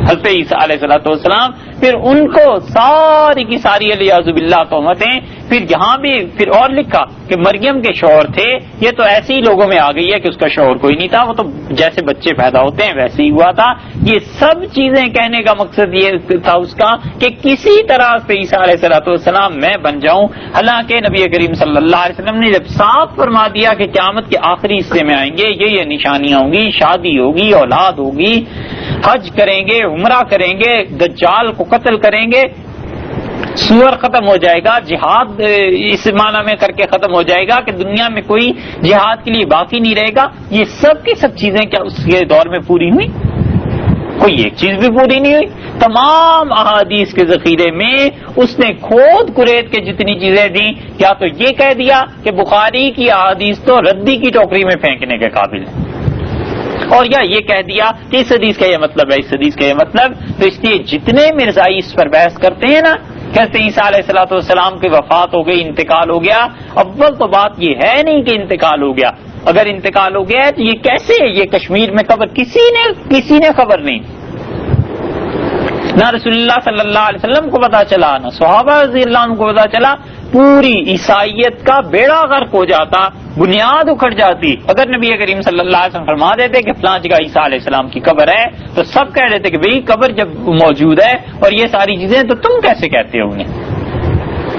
حضرت عیسیٰ علیہ السلام۔ پھر ان کو ساری کی ساری علیہ باللہ تہمتیں۔ پھر یہاں بھی پھر اور لکھا کہ مریم کے شوہر تھے، یہ تو ایسے ہی لوگوں میں آ گئی ہے کہ اس کا شوہر کوئی نہیں تھا، وہ تو جیسے بچے پیدا ہوتے ہیں ویسے ہی ہوا تھا۔ یہ سب چیزیں کہنے کا مقصد یہ تھا اس کا کہ کسی طرح سے عیسیٰ علیہ السلام میں بن جاؤں، حالانکہ نبی کریم صلی اللہ علیہ وسلم نے جب صاف فرما دیا کہ قیامت کے آخری حصے میں آئیں گے، یہ نشانیاں ہوں گی، شادی ہوگی، اولاد ہوگی، حج کریں گے، عمرہ کریں گے، دجال کو قتل کریں گے، سور ختم ہو جائے گا، جہاد اس معنی میں کر کے ختم ہو جائے گا کہ دنیا میں کوئی جہاد کے لیے باقی نہیں رہے گا، یہ سب کی سب چیزیں کیا اس کے دور میں پوری ہوئی؟ کوئی ایک چیز بھی پوری نہیں ہوئی۔ تمام احادیث کے ذخیرے میں اس نے کھود کرید کے جتنی چیزیں دیں، یا تو یہ کہہ دیا کہ بخاری کی احادیث تو ردی کی ٹوکری میں پھینکنے کے قابل ہے، اور یا یہ کہہ دیا کہ اس حدیث کا یہ مطلب ہے، اس حدیث کا یہ مطلب۔ تو اس لیے جتنے مرزائی اس پر بحث کرتے ہیں نا، کہتے ہیں عیسیٰ علیہ السلام کی وفات ہو گئی، انتقال ہو گیا، اول تو بات یہ ہے نہیں کہ انتقال ہو گیا۔ اگر انتقال ہو گیا ہے تو یہ کیسے؟ یہ کشمیر میں قبر کسی نے خبر نہیں، نہ رسول اللہ صلی اللہ علیہ وسلم کو پتا چلا، نہ صحابہ رضی اللہ عنہ کو پتا چلا، پوری عیسائیت کا بیڑا غرق ہو جاتا، بنیاد اکھڑ جاتی۔ اگر نبی کریم صلی اللہ علیہ وسلم فرما دیتے کہ فلاں جگہ عیسیٰ علیہ السلام کی قبر ہے تو سب کہہ دیتے کہ بھئی قبر جب موجود ہے اور یہ ساری چیزیں تو تم کیسے کہتے ہو انہیں،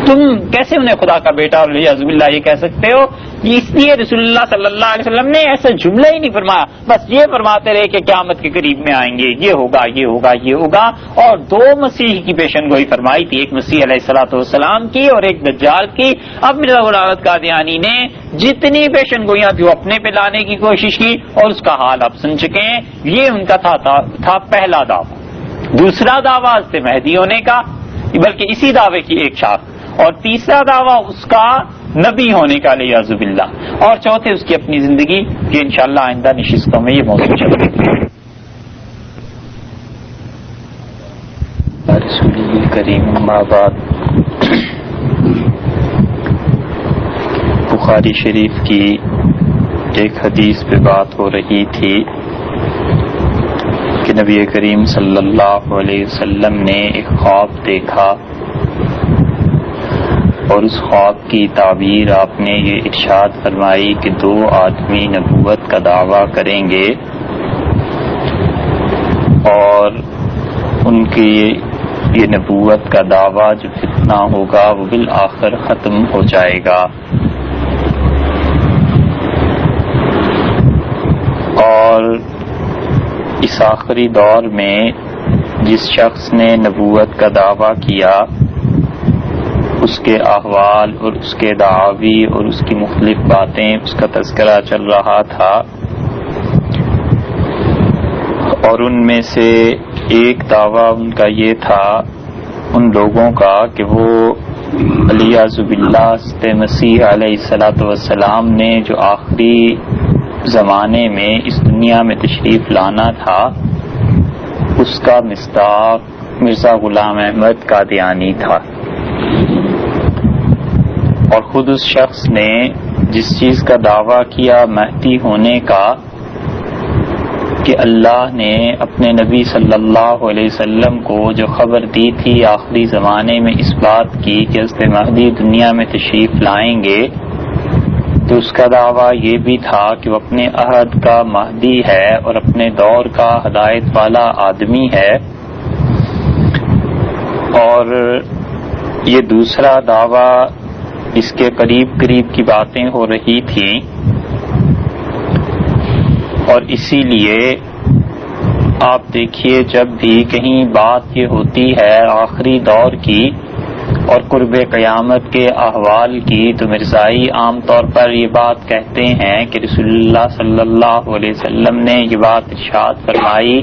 تم کیسے انہیں خدا کا بیٹا اور والعیاذ باللہ یہ کہہ سکتے ہو؟ اس لیے رسول اللہ صلی اللہ علیہ وسلم نے ایسا جملہ ہی نہیں فرمایا، بس یہ فرماتے رہے کہ قیامت کے قریب میں آئیں گے، یہ ہوگا، یہ ہوگا، یہ ہوگا، اور 2 مسیح کی پیشن گوئی فرمائی تھی، ایک مسیح علیہ السلام کی اور ایک دجال کی۔ اب مرزا غلام احمد قادیانی نے جتنی پیشن گوئیاں تھی وہ اپنے پہ لانے کی کوشش کی، اور اس کا حال آپ سن چکے ہیں۔ یہ ان کا تھا پہلا دعویٰ۔ دوسرا دعویٰ حضرت مہدی ہونے کا، بلکہ اسی دعوے کی ایک شاخ، اور تیسرا دعویٰ اس کا نبی ہونے کا علیہ باللہ، اور چوتھے اس کی اپنی زندگی، یہ انشاءاللہ آئندہ نشستوں میں یہ موضوع چلے گا۔ رسول کریم اما بعد، بخاری شریف کی ایک حدیث پہ بات ہو رہی تھی کہ نبی کریم صلی اللہ علیہ وسلم نے ایک خواب دیکھا، اور اس خواب کی تعبیر آپ نے یہ ارشاد فرمائی کہ 2 آدمی نبوت کا دعویٰ کریں گے اور ان کی یہ نبوت کا دعویٰ جو فتنہ ہوگا وہ بالآخر ختم ہو جائے گا، اور اس آخری دور میں جس شخص نے نبوت کا دعویٰ کیا اس کے احوال اور اس کے دعاوی اور اس کی مختلف باتیں، اس کا تذکرہ چل رہا تھا، اور ان میں سے ایک دعویٰ ان کا یہ تھا ان لوگوں کا کہ وہ علیہ باللہ مسیح علیہ السلام نے جو آخری زمانے میں اس دنیا میں تشریف لانا تھا اس کا مصداق مرزا غلام احمد قادیانی تھا، اور خود اس شخص نے جس چیز کا دعویٰ کیا مہدی ہونے کا کہ اللہ نے اپنے نبی صلی اللہ علیہ وسلم کو جو خبر دی تھی آخری زمانے میں اس بات کی کہ حضرت مہدی دنیا میں تشریف لائیں گے، تو اس کا دعویٰ یہ بھی تھا کہ وہ اپنے عہد کا مہدی ہے اور اپنے دور کا ہدایت والا آدمی ہے، اور یہ دوسرا دعویٰ اس کے قریب کی باتیں ہو رہی تھیں، اور اسی لیے آپ دیکھیے جب بھی کہیں بات یہ ہوتی ہے آخری دور کی اور قرب قیامت کے احوال کی تو مرزائی عام طور پر یہ بات کہتے ہیں کہ رسول اللہ صلی اللہ علیہ وسلم نے یہ بات ارشاد فرمائی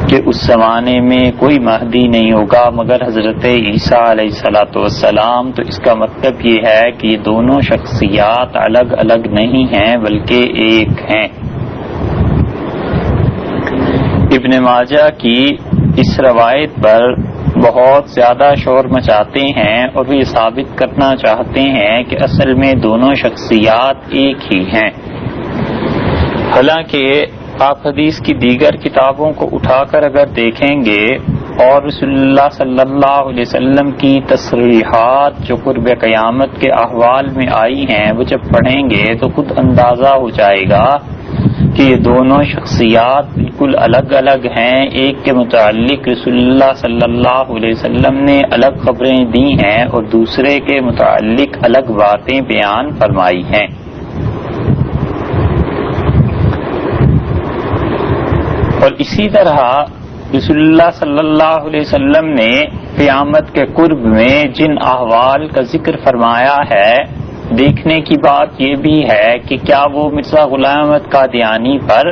کہ اس زمانے میں کوئی مہدی نہیں ہوگا مگر حضرت عیسیٰ علیہ الصلوۃ والسلام، تو اس کا مطلب یہ ہے کہ یہ دونوں شخصیات الگ الگ نہیں ہیں بلکہ ایک ہیں۔ ابن ماجہ کی اس روایت پر بہت زیادہ شور مچاتے ہیں اور وہ یہ ثابت کرنا چاہتے ہیں کہ اصل میں دونوں شخصیات ایک ہی ہیں، حالانکہ آپ حدیث کی دیگر کتابوں کو اٹھا کر اگر دیکھیں گے اور رسول اللہ صلی اللہ علیہ وسلم کی تصریحات جو قرب قیامت کے احوال میں آئی ہیں وہ جب پڑھیں گے تو خود اندازہ ہو جائے گا کہ یہ دونوں شخصیات بالکل الگ الگ ہیں۔ ایک کے متعلق رسول اللہ صلی اللہ علیہ وسلم نے الگ خبریں دی ہیں اور دوسرے کے متعلق الگ باتیں بیان فرمائی ہیں۔ اور اسی طرح رسول اللہ صلی اللہ علیہ وسلم نے قیامت کے قرب میں جن احوال کا ذکر فرمایا ہے، دیکھنے کی بات یہ بھی ہے کہ کیا وہ مرزا غلام احمد قادیانی پر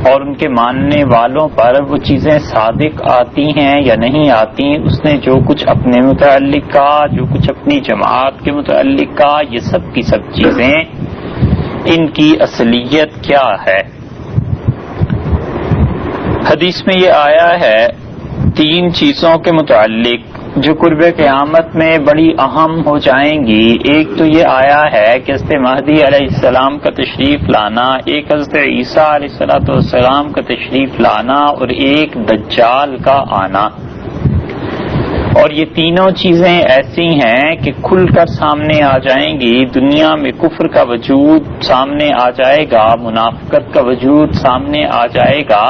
اور ان کے ماننے والوں پر وہ چیزیں صادق آتی ہیں یا نہیں آتی۔ اس نے جو کچھ اپنے متعلق کہا، جو کچھ اپنی جماعت کے متعلق کہا، یہ سب کی سب چیزیں ان کی اصلیت کیا ہے۔ حدیث میں یہ آیا ہے 3 چیزوں کے متعلق جو قرب قیامت میں بڑی اہم ہو جائیں گی۔ ایک تو یہ آیا ہے کہ حضرت مہدی علیہ السلام کا تشریف لانا، ایک حضرت عیسیٰ علیہ السلام کا تشریف لانا اور ایک دجال کا آنا۔ اور یہ تینوں چیزیں ایسی ہیں کہ کھل کر سامنے آ جائیں گی۔ دنیا میں کفر کا وجود سامنے آ جائے گا، منافقت کا وجود سامنے آ جائے گا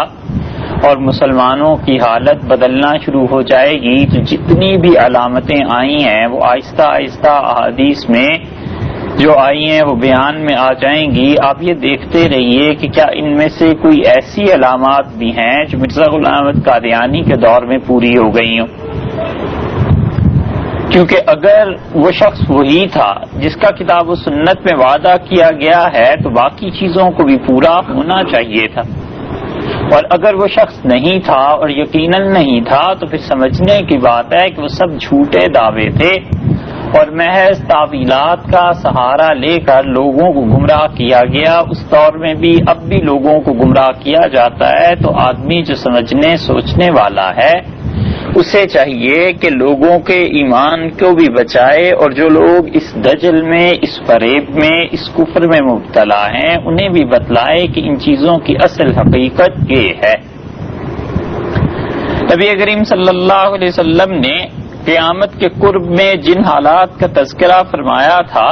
اور مسلمانوں کی حالت بدلنا شروع ہو جائے گی۔ تو جتنی بھی علامتیں آئی ہیں وہ آہستہ آہستہ احادیث میں جو آئی ہیں وہ بیان میں آ جائیں گی۔ آپ یہ دیکھتے رہیے کہ کیا ان میں سے کوئی ایسی علامات بھی ہیں جو مرزا غلام احمد قادیانی کے دور میں پوری ہو گئی ہوں، کیونکہ اگر وہ شخص وہی تھا جس کا کتاب و سنت میں وعدہ کیا گیا ہے تو باقی چیزوں کو بھی پورا ہونا چاہیے تھا، اور اگر وہ شخص نہیں تھا اور یقیناً نہیں تھا تو پھر سمجھنے کی بات ہے کہ وہ سب جھوٹے دعوے تھے اور محض تعویلات کا سہارا لے کر لوگوں کو گمراہ کیا گیا۔ اس دور میں بھی اب بھی لوگوں کو گمراہ کیا جاتا ہے، تو آدمی جو سمجھنے سوچنے والا ہے اسے چاہیے کہ لوگوں کے ایمان کو بھی بچائے، اور جو لوگ اس دجل میں، اس فریب میں، اس کفر میں مبتلا ہیں انہیں بھی بتلائے کہ ان چیزوں کی اصل حقیقت یہ ہے۔ نبی کریم صلی اللہ علیہ وسلم نے قیامت کے قرب میں جن حالات کا تذکرہ فرمایا تھا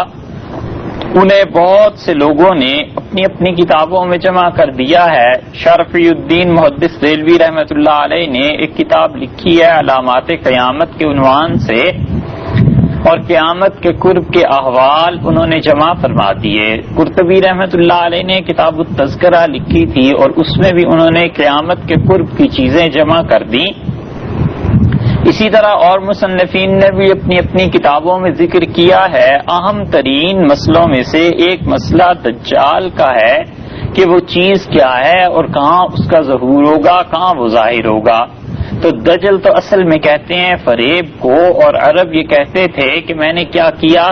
انہیں بہت سے لوگوں نے اپنی اپنی کتابوں میں جمع کر دیا ہے۔ شرفی الدین محدث دہلوی رحمۃ اللہ علیہ نے ایک کتاب لکھی ہے علامات قیامت کے عنوان سے، اور قیامت کے قرب کے احوال انہوں نے جمع فرما دیے۔ قرطبی رحمۃ اللہ علیہ نے کتاب التذکرہ لکھی تھی اور اس میں بھی انہوں نے قیامت کے قرب کی چیزیں جمع کر دیں۔ اسی طرح اور مصنفین نے بھی اپنی اپنی کتابوں میں ذکر کیا ہے۔ اہم ترین مسئلوں میں سے ایک مسئلہ دجال کا ہے کہ وہ چیز کیا ہے اور کہاں اس کا ظہور ہوگا، کہاں وہ ظاہر ہوگا۔ تو دجل تو اصل میں کہتے ہیں فریب کو، اور عرب یہ کہتے تھے کہ میں نے کیا کیا،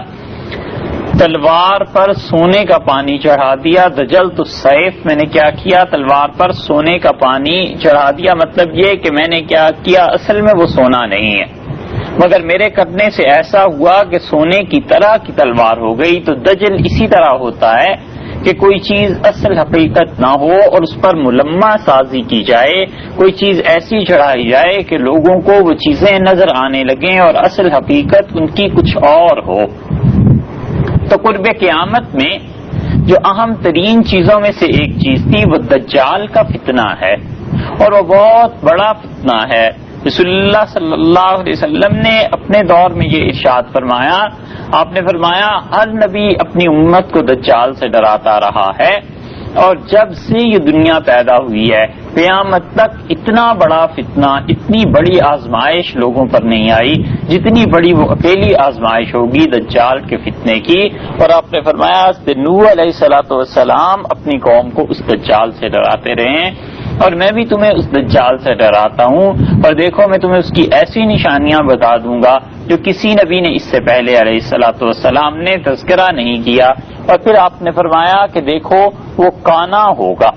تلوار پر سونے کا پانی چڑھا دیا۔ دجل تو سیف، میں نے کیا کیا، تلوار پر سونے کا پانی چڑھا دیا، مطلب یہ کہ میں نے کیا کیا، اصل میں وہ سونا نہیں ہے مگر میرے کرنے سے ایسا ہوا کہ سونے کی طرح کی تلوار ہو گئی۔ تو دجل اسی طرح ہوتا ہے کہ کوئی چیز اصل حقیقت نہ ہو اور اس پر ملمہ سازی کی جائے، کوئی چیز ایسی چڑھائی جائے کہ لوگوں کو وہ چیزیں نظر آنے لگیں اور اصل حقیقت ان کی کچھ اور ہو۔ تو قرب قیامت میں جو اہم ترین چیزوں میں سے ایک چیز تھی وہ دجال کا فتنہ ہے، اور وہ بہت بڑا فتنہ ہے۔ رسول اللہ صلی اللہ علیہ وسلم نے اپنے دور میں یہ ارشاد فرمایا، آپ نے فرمایا ہر نبی اپنی امت کو دجال سے ڈراتا رہا ہے، اور جب سے یہ دنیا پیدا ہوئی ہے قیامت تک اتنا بڑا فتنہ، اتنی بڑی آزمائش لوگوں پر نہیں آئی جتنی بڑی وہ اکیلی آزمائش ہوگی دجال کے فتنے کی۔ اور آپ نے فرمایا نوح علیہ السلام اپنی قوم کو اس دجال سے ڈراتے رہے ہیں، اور میں بھی تمہیں اس دجال سے ڈراتا ہوں، اور دیکھو میں تمہیں اس کی ایسی نشانیاں بتا دوں گا جو کسی نبی نے اس سے پہلے علیہ الصلوۃ والسلام نے تذکرہ نہیں کیا۔ اور پھر آپ نے فرمایا کہ دیکھو وہ کانا ہوگا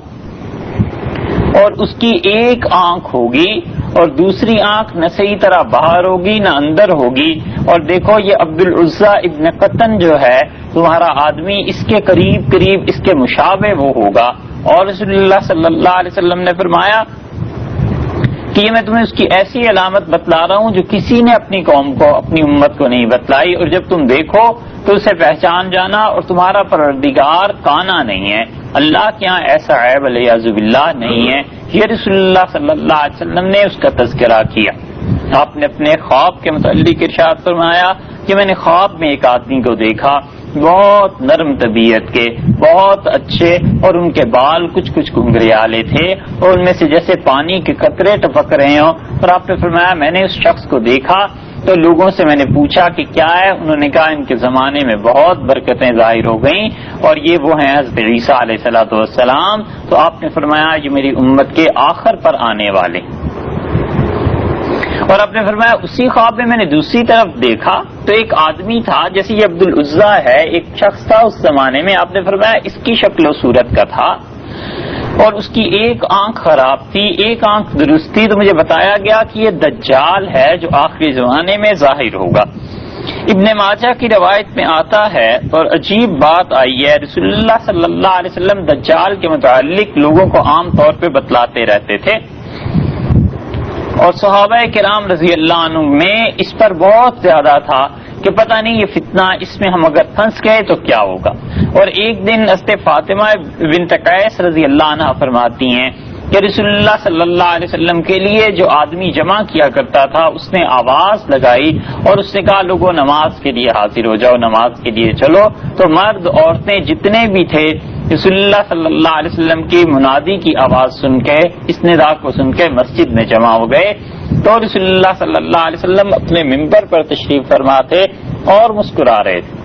اور اس کی ایک آنکھ ہوگی اور دوسری آنکھ نہ صحیح طرح باہر ہوگی نہ اندر ہوگی، اور دیکھو یہ عبد العزیٰ ابن قطن جو ہے تمہارا آدمی، اس کے قریب قریب اس کے مشابہ وہ ہوگا۔ اور رسول اللہ صلی اللہ علیہ وسلم نے فرمایا کہ یہ میں تمہیں اس کی ایسی علامت بتلا رہا ہوں جو کسی نے اپنی قوم کو، اپنی امت کو نہیں بتلائی، اور جب تم دیکھو تو اسے پہچان جانا، اور تمہارا پروردگار کانا نہیں ہے، اللہ کے یہاں ایسا عیب والعیاذ باللہ نہیں ہے۔ یہ رسول اللہ صلی اللہ علیہ وسلم نے اس کا تذکرہ کیا۔ آپ نے اپنے خواب کے متعلق ارشاد فرمایا کہ میں نے خواب میں ایک آدمی کو دیکھا، بہت نرم طبیعت کے، بہت اچھے، اور ان کے بال کچھ کچھ گھنگریالے تھے اور ان میں سے جیسے پانی کے قطرے ٹپک رہے ہوں۔ اور آپ نے فرمایا میں نے اس شخص کو دیکھا تو لوگوں سے میں نے پوچھا کہ کیا ہے، انہوں نے کہا ان کے زمانے میں بہت برکتیں ظاہر ہو گئیں اور یہ وہ ہیں حضرت عیسیٰ علیہ الصلوۃ والسلام۔ تو آپ نے فرمایا یہ میری امت کے آخر پر آنے والے۔ اور آپ نے فرمایا اسی خواب میں نے دوسری طرف دیکھا تو ایک آدمی تھا، جیسے یہ عبد العزیٰ ہے، ایک شخص تھا اس زمانے میں، آپ نے فرمایا اس کی شکل و صورت کا تھا اور اس کی ایک آنکھ خراب تھی، ایک آنکھ درست تھی۔ تو مجھے بتایا گیا کہ یہ دجال ہے جو آخری زمانے میں ظاہر ہوگا۔ ابن ماجہ کی روایت میں آتا ہے، اور عجیب بات آئی ہے، رسول اللہ صلی اللہ علیہ وسلم دجال کے متعلق لوگوں کو عام طور پہ بتلاتے رہتے تھے، اور صحابہ کرام رضی اللہ عنہ میں اس پر بہت زیادہ تھا کہ پتہ نہیں یہ فتنہ، اس میں ہم اگر پھنس گئے تو کیا ہوگا۔ اور ایک دن حضرت فاطمہ بنت قیس رضی اللہ عنہا فرماتی ہیں کہ رسول اللہ صلی اللہ علیہ وسلم کے لیے جو آدمی جمع کیا کرتا تھا اس نے آواز لگائی اور اس نے کہا لوگوں نماز کے لیے حاضر ہو جاؤ، نماز کے لیے چلو۔ تو مرد عورتیں جتنے بھی تھے رسول اللہ صلی اللہ علیہ وسلم کی منادی کی آواز سن کے، اس ندا کو سن کے مسجد میں جمع ہو گئے۔ تو رسول اللہ صلی اللہ علیہ وسلم اپنے ممبر پر تشریف فرما تھے اور مسکرا رہے تھے،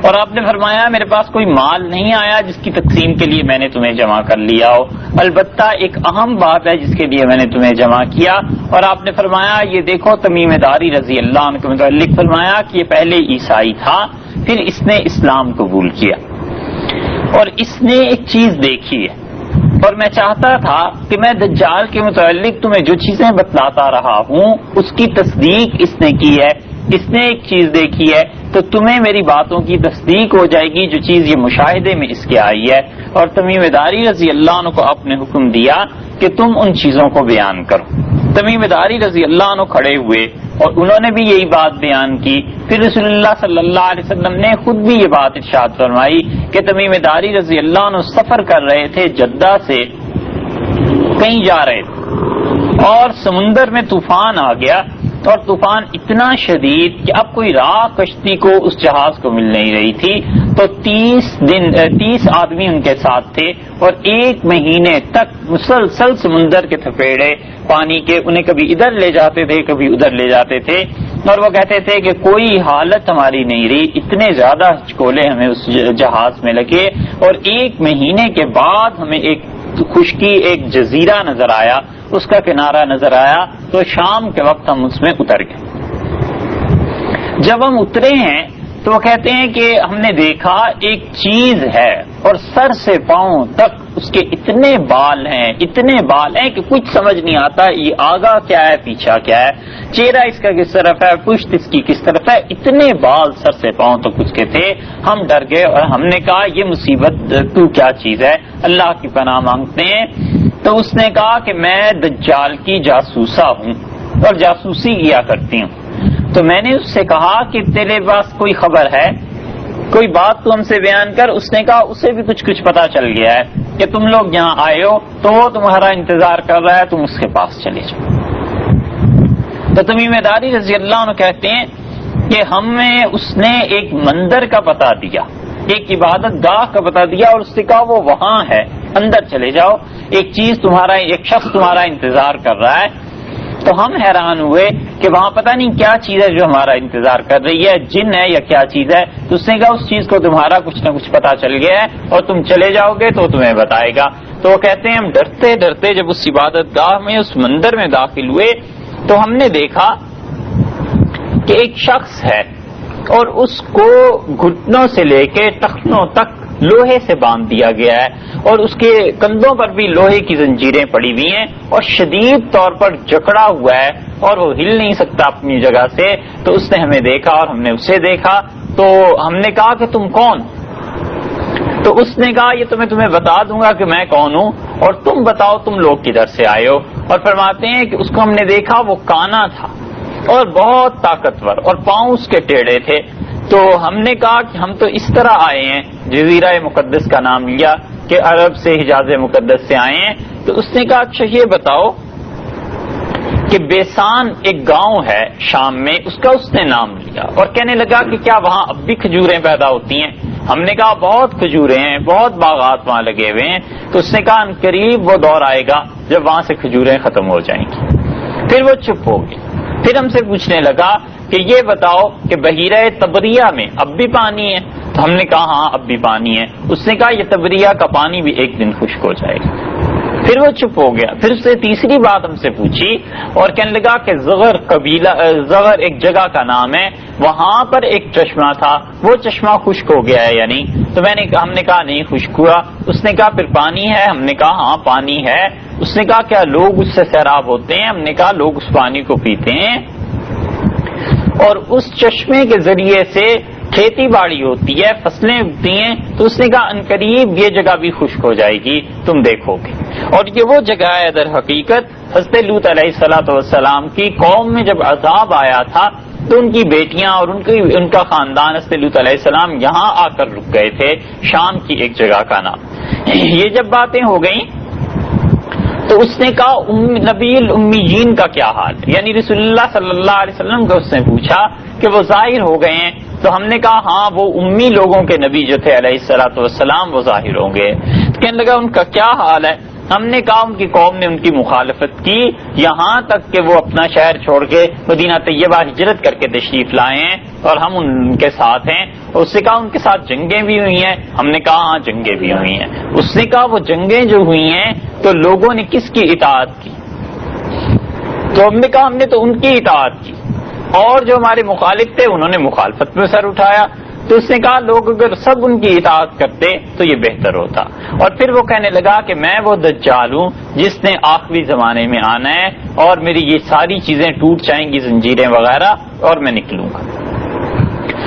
اور آپ نے فرمایا میرے پاس کوئی مال نہیں آیا جس کی تقسیم کے لیے میں نے تمہیں جمع کر لیا ہو، البتہ ایک اہم بات ہے جس کے لیے میں نے تمہیں جمع کیا۔ اور آپ نے فرمایا یہ دیکھو تمیم داری رضی اللہ عنہ کے متعلق فرمایا کہ یہ پہلے عیسائی تھا، پھر اس نے اسلام قبول کیا اور اس نے ایک چیز دیکھی ہے، اور میں چاہتا تھا کہ میں دجال کے متعلق تمہیں جو چیزیں بتلاتا رہا ہوں اس کی تصدیق اس نے کی ہے، اس نے ایک چیز دیکھی ہے، تو تمہیں میری باتوں کی تصدیق ہو جائے گی جو چیز یہ مشاہدے میں اس کے آئی ہے۔ اور تمیم داری رضی اللہ عنہ کو آپ نے حکم دیا کہ تم ان چیزوں کو بیان کرو۔ تمیم داری رضی اللہ عنہ کھڑے ہوئے اور انہوں نے بھی یہی بات بیان کی۔ پھر رسول اللہ صلی اللہ علیہ وسلم نے خود بھی یہ بات ارشاد فرمائی کہ تمیم داری رضی اللہ عنہ سفر کر رہے تھے، جدہ سے کہیں جا رہے تھے اور سمندر میں طوفان آ گیا، اور طوفان اتنا شدید کہ اب کوئی راہ کشتی کو اس جہاز کو مل نہیں رہی تھی۔ تو 30 آدمی ان کے ساتھ تھے اور 1 مہینے تک مسلسل سمندر کے تھپیڑے پانی کے انہیں کبھی ادھر لے جاتے تھے کبھی ادھر لے جاتے تھے، اور وہ کہتے تھے کہ کوئی حالت ہماری نہیں رہی، اتنے زیادہ ہچکولے ہمیں اس جہاز میں لگے، اور 1 مہینے کے بعد ہمیں ایک خشکی، ایک جزیرہ نظر آیا، اس کا کنارہ نظر آیا، تو شام کے وقت ہم اس میں اتر گئے۔ جب ہم اترے ہیں تو وہ کہتے ہیں کہ ہم نے دیکھا ایک چیز ہے اور سر سے پاؤں تک اس کے اتنے بال ہیں کہ کچھ سمجھ نہیں آتا یہ آگا کیا ہے پیچھا کیا ہے، چہرہ اس کا کس طرف ہے، پشت اس کی کس طرف ہے، اتنے بال سر سے پاؤں تک اس کے تھے۔ ہم ڈر گئے اور ہم نے کہا یہ مصیبت تو کیا چیز ہے، اللہ کی پناہ مانگتے ہیں۔ تو اس نے کہا کہ میں دجال کی جاسوسہ ہوں اور جاسوسی کیا کرتی ہوں۔ تو میں نے اس سے کہا کہ تیرے پاس کوئی خبر ہے، کوئی بات تو ہم سے بیان کر۔ اس نے کہا اسے بھی کچھ پتا چل گیا ہے کہ تم لوگ یہاں آئے ہو تو وہ تمہارا انتظار کر رہا ہے، تم اس کے پاس چلے جاؤ۔ تو تمیم داری رضی اللہ عنہ کہتے ہیں کہ ہمیں اس نے ایک مندر کا پتہ دیا، ایک عبادت گاہ کا پتہ دیا، اور اس سے کہا وہ وہاں ہے، اندر چلے جاؤ، ایک شخص تمہارا انتظار کر رہا ہے۔ تو ہم حیران ہوئے کہ وہاں پتہ نہیں کیا چیز ہے جو ہمارا انتظار کر رہی ہے، جن ہے یا کیا چیز ہے؟ تو اس نے کہا اس چیز کو تمہارا کچھ نہ کچھ پتا چل گیا ہے اور تم چلے جاؤ گے تو تمہیں بتائے گا۔ تو وہ کہتے ہیں ہم ڈرتے ڈرتے جب اس عبادت گاہ میں، اس مندر میں داخل ہوئے تو ہم نے دیکھا کہ ایک شخص ہے اور اس کو گھٹنوں سے لے کے ٹخنوں تک لوہے سے باندھ دیا گیا ہے اور اس کے کندھوں پر بھی لوہے کی زنجیریں پڑی ہوئی ہیں اور شدید طور پر جکڑا ہوا ہے اور وہ ہل نہیں سکتا اپنی جگہ سے۔ تو اس نے ہمیں دیکھا اور ہم نے اسے دیکھا، تو ہم نے کہا کہ تم کون؟ تو اس نے کہا یہ تو میں تمہیں بتا دوں گا کہ میں کون ہوں، اور تم بتاؤ تم لوگ کدھر سے آئے ہو۔ اور فرماتے ہیں کہ اس کو ہم نے دیکھا وہ کانا تھا اور بہت طاقتور اور پاؤں اس کے ٹیڑھے تھے۔ تو ہم نے کہا کہ ہم تو اس طرح آئے ہیں، جزیرہ مقدس کا نام لیا کہ عرب سے حجاز مقدس سے آئے ہیں۔ تو اس نے کہا اچھا یہ بتاؤ کہ بیسان ایک گاؤں ہے شام میں، اس کا اس نے نام لیا اور کہنے لگا کہ کیا وہاں اب بھی کھجوریں پیدا ہوتی ہیں؟ ہم نے کہا بہت کھجوریں ہیں، بہت باغات وہاں لگے ہوئے ہیں۔ تو اس نے کہا ان قریب وہ دور آئے گا جب وہاں سے کھجوریں ختم ہو جائیں گی۔ پھر وہ چپ ہو گئے، پھر ہم سے پوچھنے لگا کہ یہ بتاؤ کہ بحیرہ تبریہ میں اب بھی پانی ہے؟ تو ہم نے کہا ہاں اب بھی پانی ہے۔ اس نے کہا یہ تبریہ کا پانی بھی ایک دن خشک ہو جائے گا۔ پھر وہ چپ ہو گیا، پھر اس نے تیسری بات ہم سے پوچھی اور کہنے لگا کہ زغر قبیلہ، زغر ایک جگہ کا نام ہے، وہاں پر ایک چشمہ تھا، وہ چشمہ خشک ہو گیا ہے یا نہیں؟ تو ہم نے کہا نہیں خشک ہوا۔ اس نے کہا پھر پانی ہے؟ ہم نے کہا ہاں پانی ہے۔ اس نے کہا کیا لوگ اس سے سیراب ہوتے ہیں؟ ہم نے کہا لوگ اس پانی کو پیتے ہیں اور اس چشمے کے ذریعے سے کھیتی باڑی ہوتی ہے، فصلیں اگتی ہیں۔ تو اس نے کہا عنقریب یہ جگہ بھی خشک ہو جائے گی، تم دیکھو گے۔ اور یہ وہ جگہ ہے در حقیقت حضرت لوط علیہ السلام کی قوم میں جب عذاب آیا تھا تو ان کی بیٹیاں اور ان کا خاندان حضرت لوط علیہ السلام یہاں آ کر رک گئے تھے، شام کی ایک جگہ کا نام۔ یہ جب باتیں ہو گئیں تو اس نے کہا نبی الامیین کا کیا حال ہے؟ یعنی رسول اللہ صلی اللہ علیہ وسلم کو اس نے پوچھا کہ وہ ظاہر ہو گئے ہیں؟ تو ہم نے کہا ہاں وہ امی لوگوں کے نبی جو تھے علیہ السلام وہ ظاہر ہوں گے۔ تو کہنے لگا ان کا کیا حال ہے؟ ہم نے کہا ان کی قوم نے ان کی مخالفت کی یہاں تک کہ وہ اپنا شہر چھوڑ کے مدینہ طیبہ ہجرت کر کے تشریف لائے ہیں اور ہم ان کے ساتھ ہیں۔ اس نے کہا ان کے ساتھ جنگیں بھی ہوئی ہیں؟ ہم نے کہا ہاں جنگیں بھی ہوئی ہیں۔ اس نے کہا وہ جنگیں جو ہوئی ہیں تو لوگوں نے کس کی اطاعت کی؟ تو ہم نے کہا ہم نے تو ان کی اطاعت کی، اور جو ہمارے مخالف تھے انہوں نے مخالفت میں سر اٹھایا۔ تو اس نے کہا لوگ اگر سب ان کی اطاعت کرتے تو یہ بہتر ہوتا۔ اور پھر وہ کہنے لگا کہ میں وہ دجال ہوں جس نے آخری زمانے میں آنا ہے اور میری یہ ساری چیزیں ٹوٹ جائیں گی، زنجیریں وغیرہ، اور میں نکلوں گا۔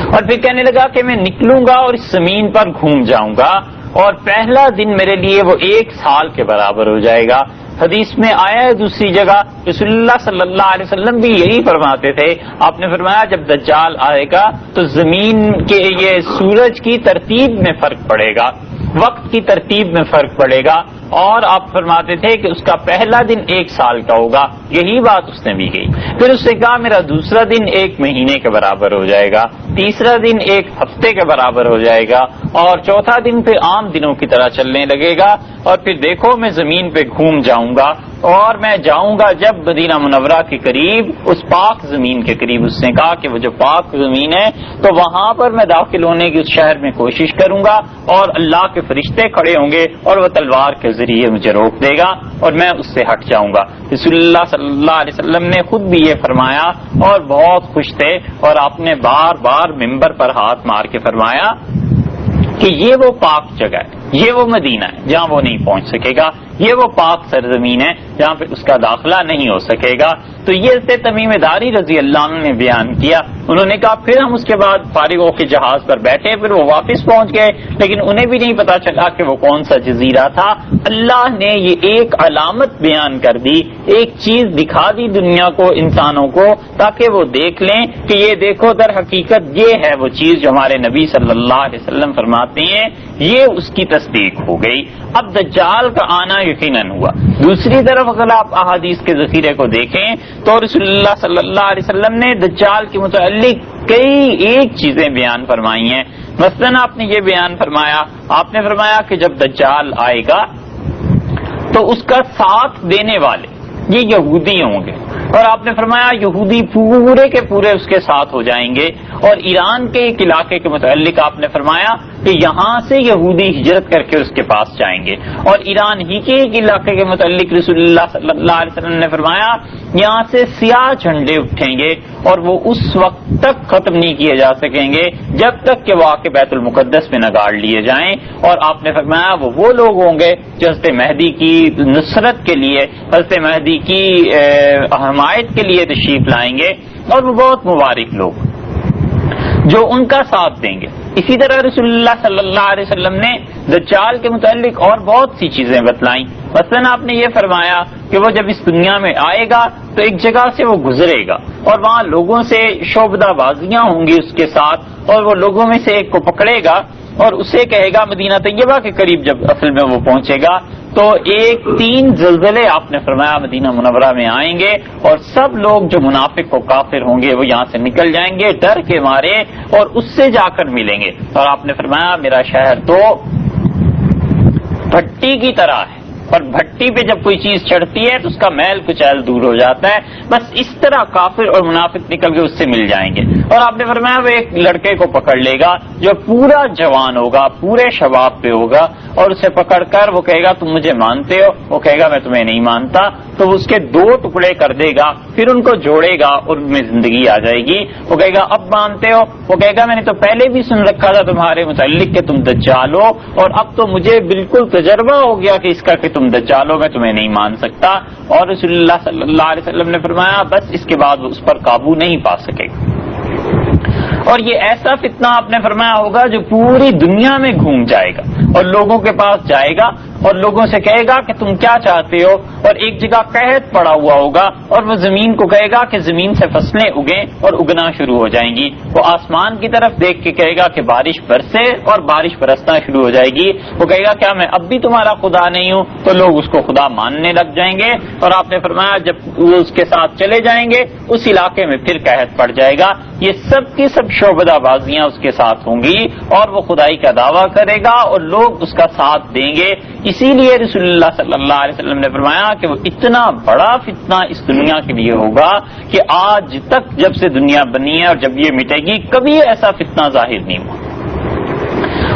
اور پھر کہنے لگا کہ میں نکلوں گا اور اس زمین پر گھوم جاؤں گا اور پہلا دن میرے لیے وہ 1 سال کے برابر ہو جائے گا۔ حدیث میں آیا ہے دوسری جگہ رسول اللہ صلی اللہ علیہ وسلم بھی یہی فرماتے تھے۔ آپ نے فرمایا جب دجال آئے گا تو زمین کے یہ سورج کی ترتیب میں فرق پڑے گا، وقت کی ترتیب میں فرق پڑے گا، اور آپ فرماتے تھے کہ اس کا پہلا دن 1 سال کا ہوگا۔ یہی بات اس نے بھی کہی۔ پھر اس نے کہا میرا دوسرا دن 1 مہینے کے برابر ہو جائے گا، تیسرا دن 1 ہفتے کے برابر ہو جائے گا، اور چوتھا دن پھر عام دنوں کی طرح چلنے لگے گا، اور پھر دیکھو میں زمین پہ گھوم جاؤں گا اور میں جاؤں گا جب مدینہ منورہ کے قریب، اس پاک زمین کے قریب۔ اس نے کہا کہ وہ جو پاک زمین ہے تو وہاں پر میں داخل ہونے کی اس شہر میں کوشش کروں گا اور اللہ کے فرشتے کھڑے ہوں گے اور وہ تلوار کے ذریعے مجھے روک دے گا اور میں اس سے ہٹ جاؤں گا۔ رسول اللہ صلی اللہ علیہ وسلم نے خود بھی یہ فرمایا اور بہت خوش تھے، اور آپ نے بار بار ممبر پر ہاتھ مار کے فرمایا کہ یہ وہ پاک جگہ ہے، یہ وہ مدینہ ہے جہاں وہ نہیں پہنچ سکے گا، یہ وہ پاک سرزمین ہے جہاں پہ اس کا داخلہ نہیں ہو سکے گا۔ تو یہ حضرت تمیم داری رضی اللہ عنہ نے بیان کیا۔ انہوں نے کہا پھر ہم اس کے بعد فارغ ہو کے جہاز پر بیٹھے، پھر وہ واپس پہنچ گئے، لیکن انہیں بھی نہیں پتا چلا کہ وہ کون سا جزیرہ تھا۔ اللہ نے یہ ایک علامت بیان کر دی، ایک چیز دکھا دی دنیا کو، انسانوں کو، تاکہ وہ دیکھ لیں کہ یہ دیکھو در حقیقت یہ ہے وہ چیز جو ہمارے نبی صلی اللہ علیہ وسلم فرماتے ہیں، یہ اس کی تصدیق ہو گئی۔ اب دجال کا آنا یقیناً ہوا۔ دوسری طرف اگر آپ احادیث کے ذخیرے کو دیکھیں تو رسول اللہ صلی اللہ علیہ وسلم نے دجال کے متعلق کئی ایک چیزیں بیان فرمائی ہیں۔ مثلاً آپ نے یہ بیان فرمایا، آپ نے فرمایا کہ جب دجال آئے گا تو اس کا ساتھ دینے والے یہ یہودی ہوں گے، اور آپ نے فرمایا یہودی پورے کے پورے اس کے ساتھ ہو جائیں گے. اور ایران کے ایک علاقے کے متعلق آپ نے فرمایا کہ یہاں سے یہودی ہجرت کر کے اس کے پاس جائیں گے. اور ایران ہی کے ایک علاقے کے متعلق رسول اللہ صلی اللہ علیہ وسلم نے فرمایا یہاں سے سیاہ جھنڈے اٹھیں گے اور وہ اس وقت تک ختم نہیں کیے جا سکیں گے جب تک کہ وہ آ کے بیت المقدس میں نہ گاڑ لیے جائیں. اور آپ نے فرمایا وہ لوگ ہوں گے جو حضرت مہدی کی نصرت کے لیے، حضرت مہدی کی حمایت کے لیے تشریف لائیں گے، اور وہ بہت مبارک لوگ جو ان کا ساتھ دیں گے. اسی طرح رسول اللہ صلی اللہ علیہ وسلم نے دجال کے متعلق اور بہت سی چیزیں بتلائیں. مثلاً آپ نے یہ فرمایا کہ وہ جب اس دنیا میں آئے گا تو ایک جگہ سے وہ گزرے گا اور وہاں لوگوں سے شعبدہ بازیاں ہوں گی اس کے ساتھ، اور وہ لوگوں میں سے ایک کو پکڑے گا اور اسے کہے گا مدینہ طیبہ کے قریب جب اصل میں وہ پہنچے گا تو 3 زلزلے آپ نے فرمایا مدینہ منورہ میں آئیں گے، اور سب لوگ جو منافق و کافر ہوں گے وہ یہاں سے نکل جائیں گے ڈر کے مارے اور اس سے جا کر ملیں گے. اور آپ نے فرمایا میرا شہر تو بھٹی کی طرح ہے، اور بھٹی پہ جب کوئی چیز چڑھتی ہے تو اس کا میل کچیل دور ہو جاتا ہے، بس اس طرح کافر اور منافق نکل کے اس سے مل جائیں گے. اور آپ نے فرمایا وہ ایک لڑکے کو پکڑ لے گا جو پورا جوان ہوگا، پورے شباب پہ ہوگا، اور اسے پکڑ کر وہ کہے گا تم مجھے مانتے ہو؟ وہ کہے گا میں تمہیں نہیں مانتا. تو وہ اس کے 2 ٹکڑے کر دے گا، پھر ان کو جوڑے گا اور ان میں زندگی آ جائے گی. وہ کہے گا اب مانتے ہو؟ وہ کہے گا میں نے تو پہلے بھی سن رکھا تھا تمہارے متعلق کہ تم دجال ہو، اور اب تو مجھے بالکل تجربہ ہو گیا کہ اس کا کہ تم دجال ہو، میں تمہیں نہیں مان سکتا. اور رسول اللہ صلی اللہ علیہ وسلم نے فرمایا بس اس کے بعد وہ اس پر قابو نہیں پا سکے گا. اور یہ ایسا فتنہ آپ نے فرمایا ہوگا جو پوری دنیا میں گھوم جائے گا اور لوگوں کے پاس جائے گا اور لوگوں سے کہے گا کہ تم کیا چاہتے ہو. اور ایک جگہ قحط پڑا ہوا ہوگا اور وہ زمین کو کہے گا کہ زمین سے فصلیں اگیں اور اگنا شروع ہو جائیں گی. وہ آسمان کی طرف دیکھ کے کہے گا کہ بارش برسے اور بارش برسنا شروع ہو جائے گی. وہ کہے گا کیا میں اب بھی تمہارا خدا نہیں ہوں؟ تو لوگ اس کو خدا ماننے لگ جائیں گے. اور آپ نے فرمایا جب وہ اس کے ساتھ چلے جائیں گے اس علاقے میں پھر قحط پڑ جائے گا. یہ سب کی سب شعبدہ بازیاں اس کے ساتھ ہوں گی اور وہ خدائی کا دعویٰ کرے گا اور لوگ اس کا ساتھ دیں گے. اسی لیے رسول اللہ صلی اللہ علیہ وسلم نے فرمایا کہ وہ اتنا بڑا فتنہ اس دنیا کے لیے ہوگا کہ آج تک جب سے دنیا بنی ہے اور جب یہ مٹے گی کبھی ایسا فتنہ ظاہر نہیں ہوا.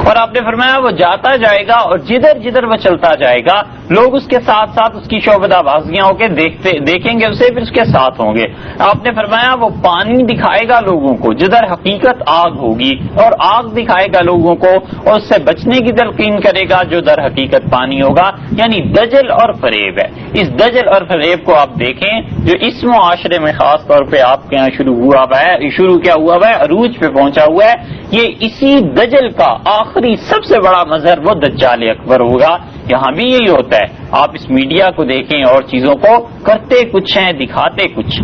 اور آپ نے فرمایا وہ جاتا جائے گا اور جدھر جدھر وہ چلتا جائے گا لوگ اس کے ساتھ ساتھ اس کی شعبدہ بازیاں ہو کے دیکھیں گے اسے، پھر اس کے ساتھ ہوں گے. آپ نے فرمایا وہ پانی دکھائے گا لوگوں کو جدھر حقیقت آگ ہوگی، اور آگ دکھائے گا لوگوں کو اور اس سے بچنے کی تلقین کرے گا جو در حقیقت پانی ہوگا. یعنی دجل اور فریب ہے. اس دجل اور فریب کو آپ دیکھیں جو اس معاشرے میں خاص طور پہ آپ کے یہاں شروع کیا ہوا ہے، عروج پہ پہنچا ہوا ہے. یہ اسی دجل کا آخری سب سے بڑا مظہر وہ دجال اکبر ہوگا. یہاں بھی یہی ہوتا ہے. آپ اس میڈیا کو دیکھیں اور چیزوں کو کرتے کچھ ہیں دکھاتے کچھ،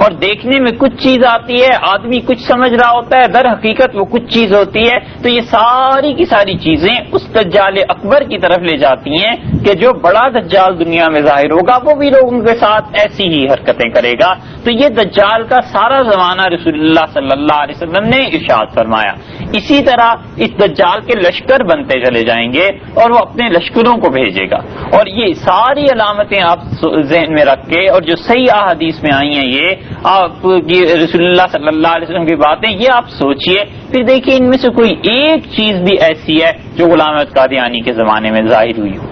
اور دیکھنے میں کچھ چیز آتی ہے، آدمی کچھ سمجھ رہا ہوتا ہے، در حقیقت وہ کچھ چیز ہوتی ہے. تو یہ ساری کی ساری چیزیں اس دجال اکبر کی طرف لے جاتی ہیں کہ جو بڑا دجال دنیا میں ظاہر ہوگا وہ بھی لوگوں کے ساتھ ایسی ہی حرکتیں کرے گا. تو یہ دجال کا سارا زمانہ رسول اللہ صلی اللہ علیہ وسلم نے ارشاد فرمایا. اسی طرح اس دجال کے لشکر بنتے چلے جائیں گے اور وہ اپنے لشکروں کو بھیجے گا. اور یہ ساری علامتیں آپ ذہن میں رکھ کے، اور جو صحیح احادیث میں آئی ہیں یہ آپ کی رسول اللہ صلی اللہ علیہ وسلم کی باتیں، یہ آپ سوچئے پھر دیکھیے ان میں سے کوئی ایک چیز بھی ایسی ہے جو غلام احمد قادیانی کے زمانے میں ظاہر ہوئی ہو.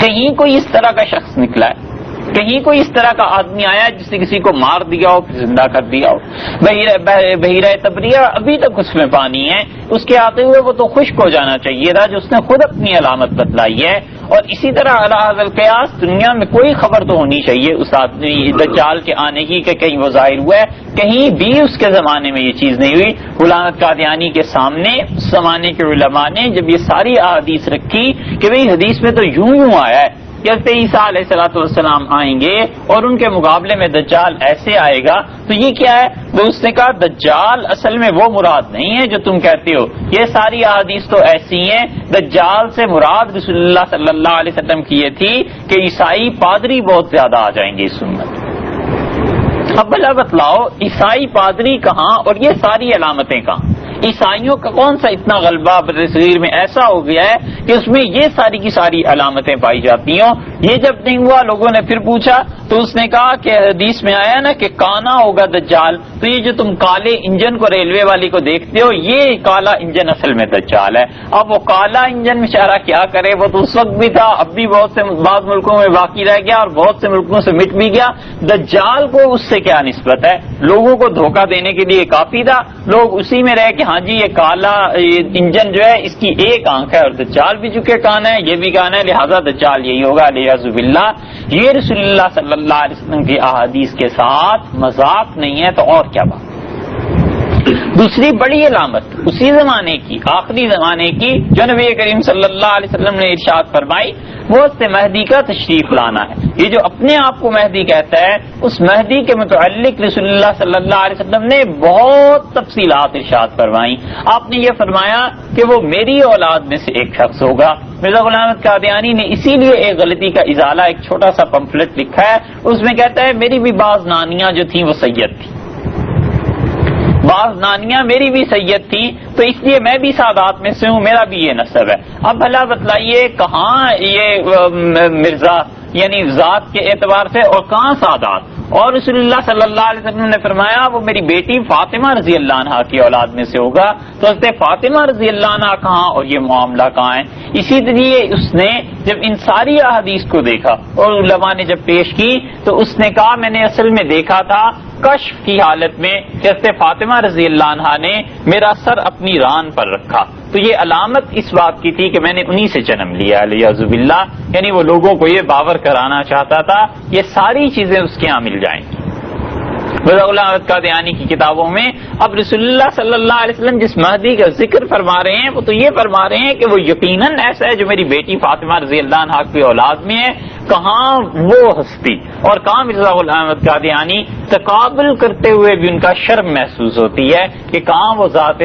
کہیں کوئی اس طرح کا شخص نکلا ہے، کہیں کوئی اس طرح کا آدمی آیا جس نے کسی کو مار دیا ہو پھر زندہ کر دیا ہو. بحیرہ تبریہ ابھی تک اس میں پانی ہے، اس کے آتے ہوئے وہ تو خشک ہو جانا چاہیے تھا جو اس نے خود اپنی علامت بتلائی ہے. اور اسی طرح علی ھذا القیاس دنیا میں کوئی خبر تو ہونی چاہیے اس آدمی دجال کے آنے کی کہ کہیں وہ ظاہر ہوا ہے. کہیں بھی اس کے زمانے میں یہ چیز نہیں ہوئی. غلام احمد قادیانی کے سامنے اس زمانے کے علماء نے جب یہ ساری احادیث رکھی کہ بھئی حدیث میں تو یوں آیا ہے کہ عیسیٰ علیہ السلام آئیں گے اور ان کے مقابلے میں دجال ایسے آئے گا، تو یہ کیا ہے؟ تو اس نے کہا دجال اصل میں وہ مراد نہیں ہے جو تم کہتے ہو، یہ ساری احادیث تو ایسی ہیں. دجال سے مراد رسول اللہ صلی اللہ علیہ وسلم کی یہ تھی کہ عیسائی پادری بہت زیادہ آ جائیں گے اس امت. اب بلا بتلاؤ عیسائی پادری کہاں اور یہ ساری علامتیں کہاں؟ عیسائیوں کا کون سا اتنا غلبہ برصغیر میں ایسا ہو گیا ہے کہ اس میں یہ ساری کی ساری علامتیں پائی جاتی ہوں؟ یہ جب نہیں ہوا لوگوں نے پھر پوچھا تو اس نے کہا کہ حدیث میں آیا نا کہ کانا ہوگا دجال، تو یہ جو تم کالے انجن کو ریلوے والی کو دیکھتے ہو یہ کالا انجن اصل میں دجال ہے۔ اب وہ کالا انجن بیچارہ کیا کرے، وہ تو اس وقت بھی تھا، اب بھی بہت سے بعض ملکوں میں باقی رہ گیا اور بہت سے ملکوں سے مٹ بھی گیا۔ دجال کو اس سے کیا نسبت ہے؟ لوگوں کو دھوکہ دینے کے لیے کافی تھا، لوگ اسی میں رہے کہ ہاں جی یہ کالا انجن جو ہے اس کی ایک آنکھ ہے، اور دجال بھی چونکہ کان ہے یہ بھی کان ہے، لہذا دجال یہی ہوگا علیہ باللہ۔ یہ رسول اللہ صلی اللہ علیہ وسلم کی احادیث کے ساتھ مذاق نہیں ہے تو اور کیا بات۔ دوسری بڑی علامت اسی زمانے کی، آخری زمانے کی، جو نبی کریم صلی اللہ علیہ وسلم نے ارشاد فرمائی، وہ اس سے مہدی کا تشریف لانا ہے۔ یہ جو اپنے آپ کو مہدی کہتا ہے، اس مہدی کے متعلق رسول اللہ صلی اللہ علیہ وسلم نے بہت تفصیلات ارشاد فرمائی۔ آپ نے یہ فرمایا کہ وہ میری اولاد میں سے ایک شخص ہوگا۔ مرزا غلام احمد قادیانی نے اسی لیے ایک غلطی کا ازالہ ایک چھوٹا سا پمفلٹ لکھا ہے، اس میں کہتا ہے میری بھی بعض نانیاں جو تھیں وہ سید تھیں، بعض نانیاں میری بھی سید تھی، تو اس لیے میں بھی سادات میں سے ہوں، میرا بھی یہ نسب ہے۔ اب بھلا بتلائیے کہاں یہ مرزا یعنی ذات کے اعتبار سے اور کہاں سادات؟ اور رسول اللہ صلی اللہ علیہ وسلم نے فرمایا وہ میری بیٹی فاطمہ رضی اللہ عنہا کی اولاد میں سے ہوگا، تو حضرت فاطمہ رضی اللہ عنہا کہاں اور یہ معاملہ کہاں ہے؟ اسی لیے اس نے جب ان ساری احادیث کو دیکھا اور علماء نے جب پیش کی تو اس نے کہا میں نے اصل میں دیکھا تھا کشف کی حالت میں کہ حضرت فاطمہ رضی اللہ عنہا نے میرا سر اپنی ران پر رکھا، تو یہ علامت اس بات کی تھی کہ میں نے انہی سے جنم لیا علیہ باللہ، یعنی وہ لوگوں کو یہ باور کرانا چاہتا تھا یہ ساری چیزیں اس کے یہاں مل جائیں گی۔ مرزا غلام احمد قادیانی کی کتابوں میں اب رسول اللہ صلی اللہ علیہ وسلم جس مہدی کا ذکر فرما رہے ہیں وہ تو یہ فرما رہے ہیں کہ وہ یقیناً ایسا ہے جو میری بیٹی فاطمہ رضی اللہ عنہا کی اولاد میں ہے۔ کہاں وہ ہستی اور کہاں مرزا غلام احمد قادیانی تقابل کرتے ہوئے بھی ان کا شرم محسوس ہوتی ہے کہ کہاں وہ ذات